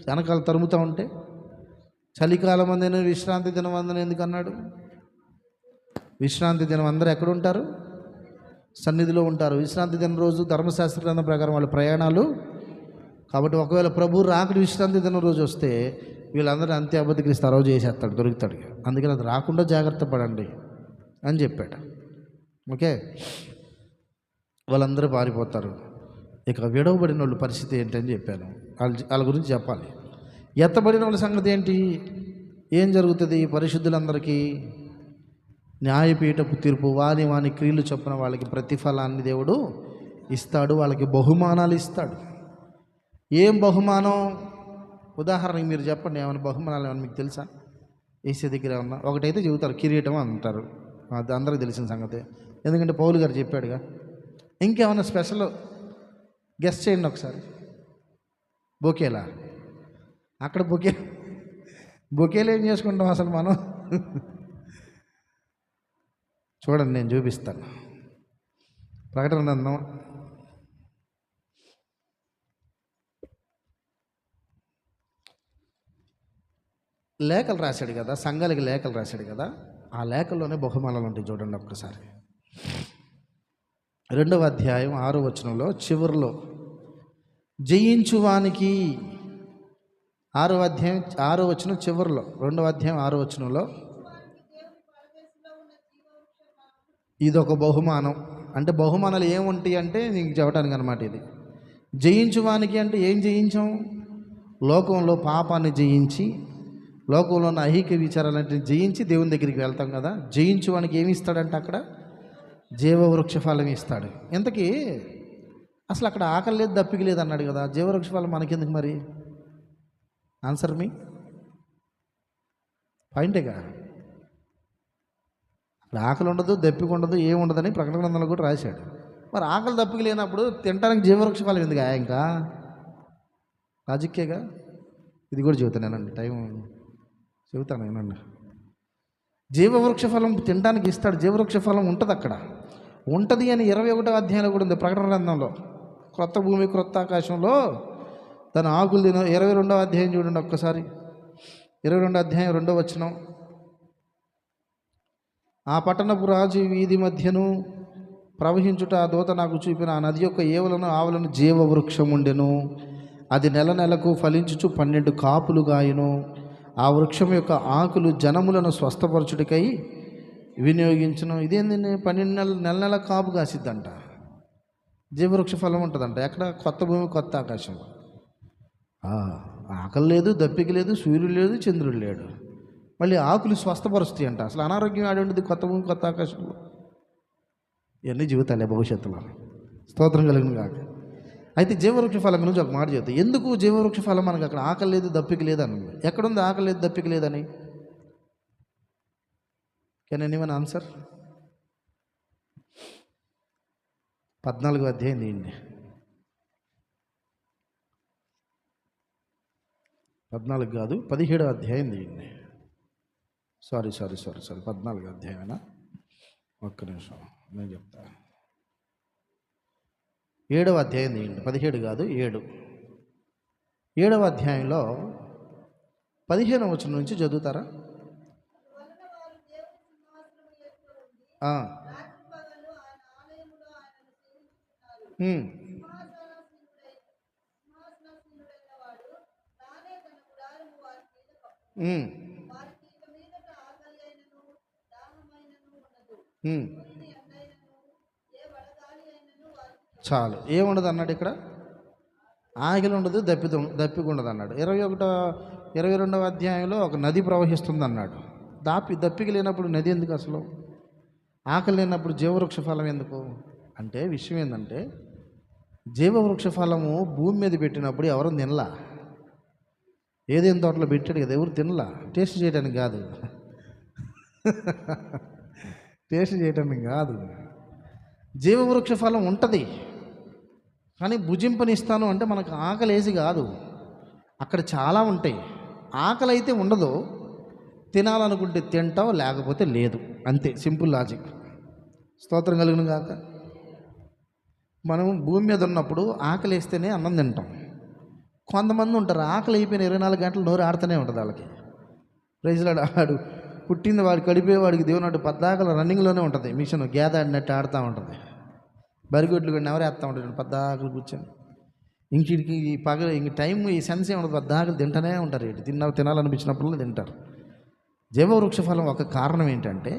Speaker 1: వెనకాల తరుముతూ ఉంటే? చలికాలం అందని, విశ్రాంతి దినం అందని ఎందుకు అన్నాడు? విశ్రాంతి దినం అందరూ ఎక్కడ ఉంటారు? సన్నిధిలో ఉంటారు. విశ్రాంతి దినం రోజు ధర్మశాస్త్ర గ్రంథం ప్రకారం వాళ్ళ ప్రయాణాలు. కాబట్టి ఒకవేళ ప్రభు రాకడి విశ్రాంతి దినం రోజు వస్తే వీళ్ళందరూ అంత్యాబద్ధ క్రీస్తు ఆ రోజు చేసేస్తాడు, దొరుకుతాడు. అందుకని అది రాకుండా జాగ్రత్త పడండి అని చెప్పాడు. ఓకే, వాళ్ళందరూ పారిపోతారు. ఇక విడవబడిన వాళ్ళ పరిస్థితి ఏంటని చెప్పాను. వాళ్ళ గురించి చెప్పాలి. ఎత్తబడిన వాళ్ళ సంగతి ఏంటి? ఏం జరుగుతుంది? పరిశుద్ధులందరికీ న్యాయపీఠపు తీర్పు, వాని క్రియలు చొప్పున వాళ్ళకి ప్రతిఫలాన్ని దేవుడు ఇస్తాడు. వాళ్ళకి బహుమానాలు ఇస్తాడు. ఏం బహుమానం? ఉదాహరణకి మీరు చెప్పండి, ఏమైనా బహుమానాలు ఏమైనా మీకు తెలుసా? ఏసీ దగ్గర ఏమన్నా ఒకటైతే చెబుతారు, కిరీటం అంటారు. అది అందరికీ తెలిసిన సంగతే, ఎందుకంటే పౌలు గారు చెప్పాడుగా. ఇంకేమన్నా స్పెషల్ గెస్ట్ చేయండి ఒకసారి. బొకేలా? అక్కడ బొకేలు ఏం చేసుకుంటాం అసలు మనం? చూడండి, నేను చూపిస్తాను. ప్రకటన గ్రంథం 2 లేఖలు రాశాడు కదా, సంఘాలకి లేఖలు రాశాడు కదా. ఆ లేఖల్లోనే బహుమానాలు ఉంటాయి. చూడండి ఒక్కసారి. 2వ అధ్యాయం 6వ వచనంలో చివరిలో జయించువానికి, 6వ అధ్యాయం 6వ వచనం చివరిలో, 2వ అధ్యాయం 6వ వచనంలో ఇదొక బహుమానం. అంటే బహుమానాలు ఏముంటాయి అంటే నీకు చెప్పడానికి అనమాట. ఇది జయించువానికి అంటే ఏం జయించాం? లోకంలో పాపాన్ని జయించి, లోకంలో ఉన్న ఐహిక విచారాలంటే జయించి దేవుని దగ్గరికి వెళ్తాం కదా. జయించువానికి ఏమి ఇస్తాడంటే అక్కడ జీవవృక్ష ఫలం ఇస్తాడు. ఇంతకీ అసలు అక్కడ ఆకలి లేదు, దప్పిక లేదు అన్నాడు కదా. జీవవృక్ష ఫలం మనకెందుకు మరి? ఆన్సర్ మీ పాయింటేగా. అక్కడ ఆకలి ఉండదు, దప్పిక ఉండదు, ఏముండదని ప్రకటన గ్రంథంలో కూడా రాశాడు. మరి ఆకలి దప్పిక లేనప్పుడు తినడానికి జీవవృక్ష ఫలం ఎందుకు? ఇంకా లాజిక్కేగా. ఇది కూడా చెబుతానేనండి, టైం చెబుతాను ఏనండి. జీవవృక్ష ఫలం తినడానికి ఇస్తాడు. జీవవృక్ష ఫలం ఉంటుంది అక్కడ, ఉంటుంది అని 21వ అధ్యాయంలో కూడా ఉంది ప్రకటన గ్రంథంలో. క్రొత్త భూమి క్రొత్త ఆకాశంలో తన ఆకులు తిన. 22వ అధ్యాయం చూడండి ఒక్కసారి. 22వ అధ్యాయం 2వ వచనం. ఆ పట్టణపు రాజు వీధి మధ్యను ప్రవహించుట ఆ దూత నాకు చూపిన ఆ నది యొక్క ఏవులను ఆవులను జీవవృక్షం ఉండెను. అది నెలకు ఫలించుచు 12 కాపులు గాయను. ఆ వృక్షం యొక్క ఆకులు జనములను స్వస్థపరచుడికై వినియోగించను. ఇదేంది? 12 నెల కాపు కాసిద్దంట. జీవవృక్ష ఫలం ఉంటుందంట. ఎక్కడ? కొత్త భూమి కొత్త ఆకాశంలో. ఆకలి లేదు, దప్పిక లేదు, సూర్యుడు లేదు, చంద్రుడు లేడు. మళ్ళీ ఆకులు స్వస్థపరుస్తాయి అంట. అసలు అనారోగ్యం ఆడి ఉంటుంది కొత్త భూమి కొత్త ఆకాశంలో. ఇవన్నీ జీవితాలే భవిష్యత్తులో. స్తోత్రం కలిగిన కాక. అయితే జీవవృక్ష ఫలం గురించి ఒక మాట చెప్తాయి. ఎందుకు జీవవృక్ష ఫలం మనకు అక్కడ ఆకలి లేదు, దప్పిక లేదని? ఎక్కడుంది ఆకలి లేదు, దప్పిక లేదని? Can anyone answer? 14వ అధ్యాయం తీయండి. 14 కాదు, 17వ అధ్యాయం తీయండి. సారీ 14వ అధ్యాయమేనా? ఒక్క నిమిషం నేను చెప్తా. 7వ అధ్యాయం తీయండి. 17 కాదు, 7. 7వ అధ్యాయంలో 15వ వచనం నుంచి చదువుతారా? చాలు. ఏముండదు అన్నాడు ఇక్కడ, ఆకలి ఉండదు, దప్పిక ఉండదు అన్నాడు. 22వ అధ్యాయంలో ఒక నది ప్రవహిస్తుంది అన్నాడు. దప్పిక లేనప్పుడు నది ఎందుకు అసలు? ఆకలి లేనప్పుడు జీవవృక్ష ఫలం ఎందుకు? అంటే విషయం ఏంటంటే, జీవవృక్ష ఫలము భూమి మీద పెట్టినప్పుడు ఎవరు తినలా. ఏదేం తోటలో పెట్టాడు కదా, ఎవరు తినలా. టేస్ట్ చేయడానికి కాదు, టేస్ట్ చేయడానికి కాదు. జీవవృక్ష ఫలం ఉంటుంది, కానీ భుజింపనిస్తాను అంటే మనకు ఆకలి వేసి కాదు. అక్కడ చాలా ఉంటాయి. ఆకలి అయితే ఉండదు, తినాలనుకుంటే తింటావు, లేకపోతే లేదు. అంతే, సింపుల్ లాజిక్. స్తోత్రం కలుగును గాక. మనం భూమి మీద ఉన్నప్పుడు ఆకలి వేస్తేనే అన్నం తింటాం. కొంతమంది ఉంటారు ఆకలి అయిపోయిన 24 గంటలు నోరు ఆడుతూనే ఉంటుంది వాళ్ళకి. ప్రైజ్లాడు, ఆడు పుట్టింది వాడు కడిపే వాడికి దేవునాడు పద్దాకలు రన్నింగ్లోనే ఉంటుంది. మిషన్ గేద ఆడినట్టు ఆడుతూ ఉంటుంది. బరిగొడ్లు కూడా ఎవరేస్తూ ఉంటాడు పద్దాకలు కూర్చొని. ఇంక టైం ఈ సెన్స్ ఏమి ఉండదు, పద్దాకలు తింటూనే ఉంటారు. తినాలనిపించినప్పుడు తింటారు. జీవవృక్ష ఫలం ఒక కారణం ఏంటంటే,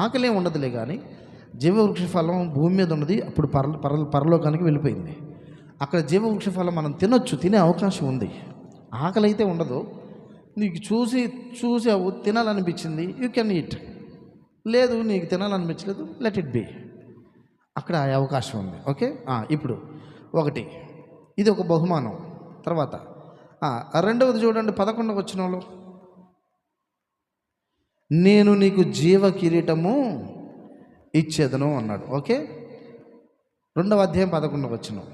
Speaker 1: ఆకలే ఉండదులే కానీ జీవవృక్ష ఫలం భూమి మీద ఉన్నది, అప్పుడు పరలోకానికి వెళ్ళిపోయింది. అక్కడ జీవవృక్ష ఫలం మనం తినొచ్చు, తినే అవకాశం ఉంది. ఆకలి అయితే ఉండదు. నీకు చూసి తినాలనిపించింది, యూ కెన్ ఈట్. లేదు నీకు తినాలనిపించలేదు, లెట్ ఇట్ బీ. అక్కడ అవకాశం ఉంది. ఓకే, ఇప్పుడు ఒకటి ఇది ఒక బహుమానం. తర్వాత రెండవది చూడండి, 11వ వచనంలో, నేను నీకు జీవ కిరీటము ఇచ్చేదను అన్నాడు. ఓకే, 2వ అధ్యాయం 11వ వచనం.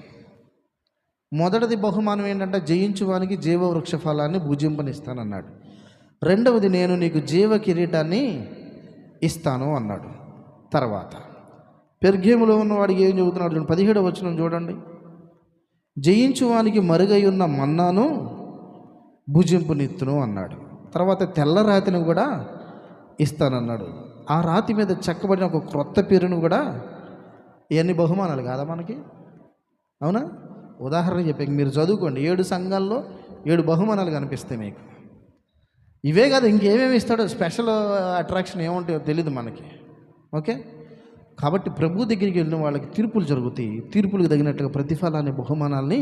Speaker 1: మొదటిది బహుమానం ఏంటంటే, జయించువానికి జీవవృక్ష ఫలాన్ని భుజింపనిస్తానన్నాడు. రెండవది, నేను నీకు జీవ కిరీటాన్ని ఇస్తాను అన్నాడు. తర్వాత పెర్గేములో ఉన్నవాడికి ఏం చెబుతున్నాడు చూడండి, 17వ వచనం చూడండి. జయించువానికి మరుగై ఉన్న మన్నాను భుజింపునిత్తును అన్నాడు. తర్వాత తెల్ల రాతిని కూడా ఇస్తానన్నాడు. ఆ రాతి మీద చెక్కబడిన ఒక క్రొత్త పేరును కూడా. ఇవన్నీ బహుమానాలు కాదా మనకి? అవునా? ఉదాహరణ చెప్పి మీరు చదువుకోండి, 7 సంఘాల్లో 7 బహుమానాలు కనిపిస్తాయి మీకు. ఇవే కాదు, ఇంకేమేమి ఇస్తాడో, స్పెషల్ అట్రాక్షన్ ఏముంటాయో తెలియదు మనకి. ఓకే, కాబట్టి ప్రభు దగ్గరికి వెళ్ళిన వాళ్ళకి తీర్పులు జరుగుతాయి. తీర్పులకు తగినట్టుగా ప్రతిఫలాన్ని, బహుమానాల్ని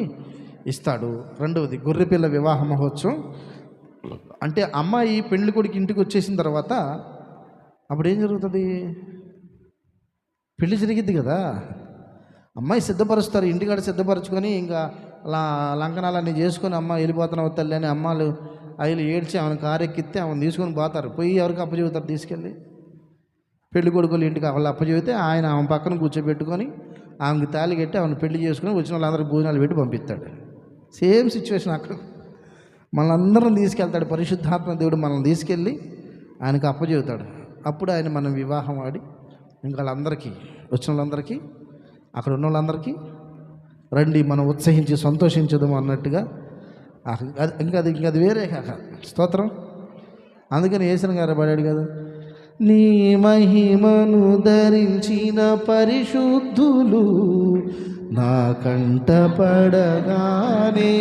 Speaker 1: ఇస్తాడు. రెండవది, గొర్రెపిల్ల వివాహ మహోత్సవం. అంటే అమ్మాయి పెళ్లి కొడుకు ఇంటికి వచ్చేసిన తర్వాత అప్పుడు ఏం జరుగుతుంది? పెళ్లి జరిగిద్ది కదా. అమ్మాయి సిద్ధపరుస్తారు, ఇంటికాడ సిద్ధపరచుకొని ఇంకా లంకనాలన్నీ చేసుకొని, అమ్మ వెళ్ళిపోతున్నావు తల్లి అని అమ్మాలు అయ్యలు ఏడ్చి ఆమెను కారెక్కిస్తే ఆమెను తీసుకొని పోతారు. పోయి ఎవరికి అప్పచెబుతారు? తీసుకెళ్ళి పెళ్లి కొడుకులు ఇంటికి వాళ్ళు అప్పచెబితే ఆయన ఆమె పక్కన కూర్చోబెట్టుకొని ఆమెకి తాళి కట్టి ఆమెను పెళ్లి చేసుకొని వచ్చిన వాళ్ళందరికీ భోజనాలు పెట్టి పంపిస్తాడు. సేమ్ సిచ్యువేషన్ అక్కడ మనల్ని తీసుకెళ్తాడు. పరిశుద్ధాత్మ దేవుడు మనల్ని తీసుకెళ్ళి ఆయనకు అప్పచెబుతాడు. అప్పుడు ఆయన మనం వివాహం ఆడి ఇంకా వాళ్ళందరికీ, వచ్చిన వాళ్ళందరికీ, అక్కడ ఉన్న వాళ్ళందరికీ రండి మనం ఉత్సహించి సంతోషించదాము అన్నట్టుగా. ఇంకా అది వేరే కాక. స్తోత్రం. అందుకని యేసయ్య గారు పాడాడు కదా, నీ మహిమను ధరించిన పరిశుద్ధులు నా కంట పడగానే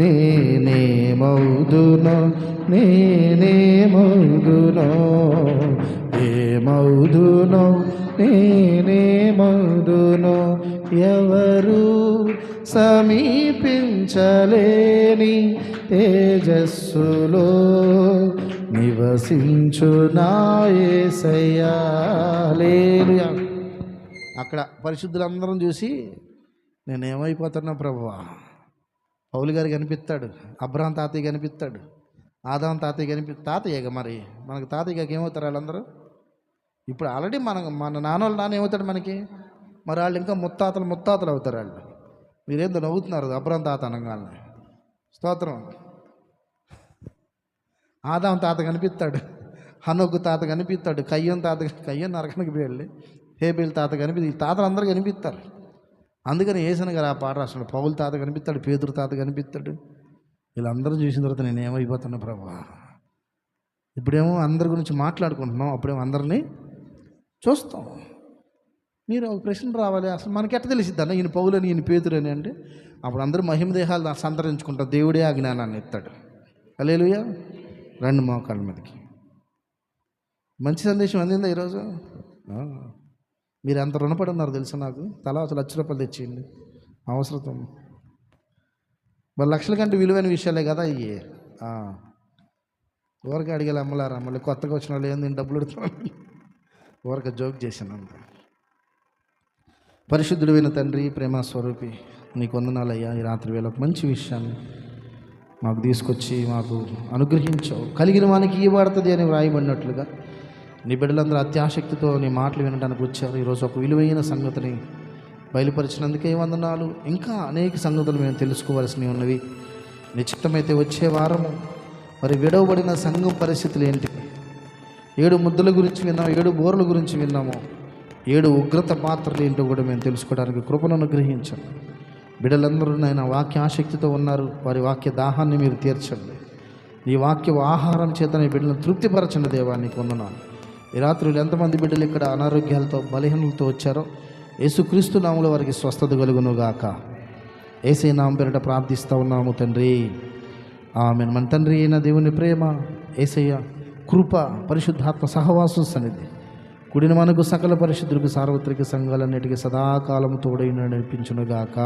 Speaker 1: నేనేమౌదునో ఎవరు సమీపించలేని తేజస్సులో నివసించు నా యేసయ్యా. హల్లెలూయా. అక్కడ పరిశుద్ధులందరం చూసి నేనేమైపోతున్నా ప్రభువా. పౌలు గారు కనిపిస్తాడు, అబ్రహాం తాతయ్య కనిపిస్తాడు, ఆదాం తాతయ్య తాతయ్యగా. మరి మనకు తాతయ్యకి ఏమవుతారు వాళ్ళందరూ? ఇప్పుడు ఆల్రెడీ మన నాన్నోళ్ళ నాన్న ఏమవుతాడు మనకి? మరి వాళ్ళు ఇంకా ముత్తాతలు అవుతారు వాళ్ళు. మీరేందో నవ్వుతున్నారు అబ్రహాం తాత అనగానే. స్తోత్రం. ఆదాం తాత కనిపిస్తాడు, హనోకు తాత కనిపిస్తాడు, కయ్యం నరకనికి వెళ్ళి హేబేల్ తాత ఈ తాతలు అందరూ కనిపిస్తారు. అందుకని యేసయ్య గారు ఆ పాట రాస్తాడు. పౌలు తాత కనిపిస్తాడు, పేతురు తాత కనిపిస్తాడు. వీళ్ళందరూ చూసిన తర్వాత నేను ఏమైపోతున్నా ప్రభువా. ఇప్పుడేమో అందరి గురించి మాట్లాడుకుంటున్నాం, అప్పుడేమో అందరినీ చూస్తాం. మీరు ఒక ప్రశ్న రావాలి, అసలు మనకి ఎట్ట తెలిసిద్ది అన్న ఈయన పౌలని ఈయన పేతురని అంటే? అప్పుడు అందరూ మహిమదేహాలు సంతరించుకుంటారు. దేవుడే ఆ జ్ఞానాన్ని ఇస్తాడు. హల్లెలూయా. రెండు మోకాళ్ళ మీదకి. మంచి సందేశం అందిందా ఈరోజు? మీరు ఎంత రుణపడి ఉన్నారు తెలుసా నాకు. తలా అసలు ₹1,00,000 తెచ్చేయండి అవసరం. మరి లక్షల కంటే విలువైన విషయాలే కదా ఇవి. ఊరక అడిగేలా అమ్మలారా, మళ్ళీ కొత్తగా వచ్చిన వాళ్ళు ఏంది డబ్బులు అడుగుతున్నారు. ఊరక జోక్ చేశాను అంత. పరిశుద్ధుడైన తండ్రి, ప్రేమ స్వరూపి, నీకు వందనాలయ్యా. ఈ రాత్రి వేళ ఒక మంచి విషయాన్ని మాకు తీసుకొచ్చి మాకు అనుగ్రహించావు. కలిగిన వానికి ఇవ్వబడుతుంది అని వ్రాయబడినట్లుగా నీ బిడ్డలందరూ అత్యాసక్తితో నీ మాటలు వినడానికి వచ్చారు. ఈరోజు ఒక విలువైన సంగతిని బయలుపరిచినందుకే వందనాలు. ఇంకా అనేక సంగతులు మేము తెలుసుకోవాల్సినవి ఉన్నవి. నిశ్చితమైతే వచ్చే వారము మరి విడవబడిన సంఘం పరిస్థితులు ఏంటి, 7 ముద్దల గురించి విన్నాము, 7 బోర్ల గురించి విన్నాము, 7 ఉగ్రత పాత్రలు ఏంటో కూడా మేము తెలుసుకోవడానికి కృపను అనుగ్రహించండి. బిడ్డలందరూ నాయన వాక్య ఆసక్తితో ఉన్నారు. వారి వాక్య దాహాన్ని మీరు తీర్చండి. నీ వాక్య ఆహారం చేత నీ బిడ్డలను తృప్తిపరచండి దేవా. నీకు వందనాలు. ఈ రాత్రులు ఎంతమంది బిడ్డలు ఇక్కడ అనారోగ్యాలతో బలహీనలతో వచ్చారో యేసుక్రీస్తు నామములో వారికి స్వస్థత కలుగునుగాక. యేసయ్య నామం పేరిట ప్రార్థిస్తూ ఉన్నాము తండ్రి, ఆమేన్. మన తండ్రి అయిన దేవుని ప్రేమ, యేసయ్య కృప, పరిశుద్ధాత్మ సహవాసం సన్నిధి కూడిన మనకు సకల పరిశుద్ధులకు సార్వత్రిక సంఘాలన్నిటికీ సదాకాలం తోడై నడిపించునుగాక.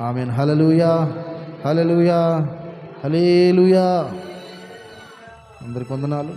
Speaker 1: ఆమేన్. హల్లెలూయా, హల్లెలూయా, హల్లెలూయా. అందరికి వందనాలు.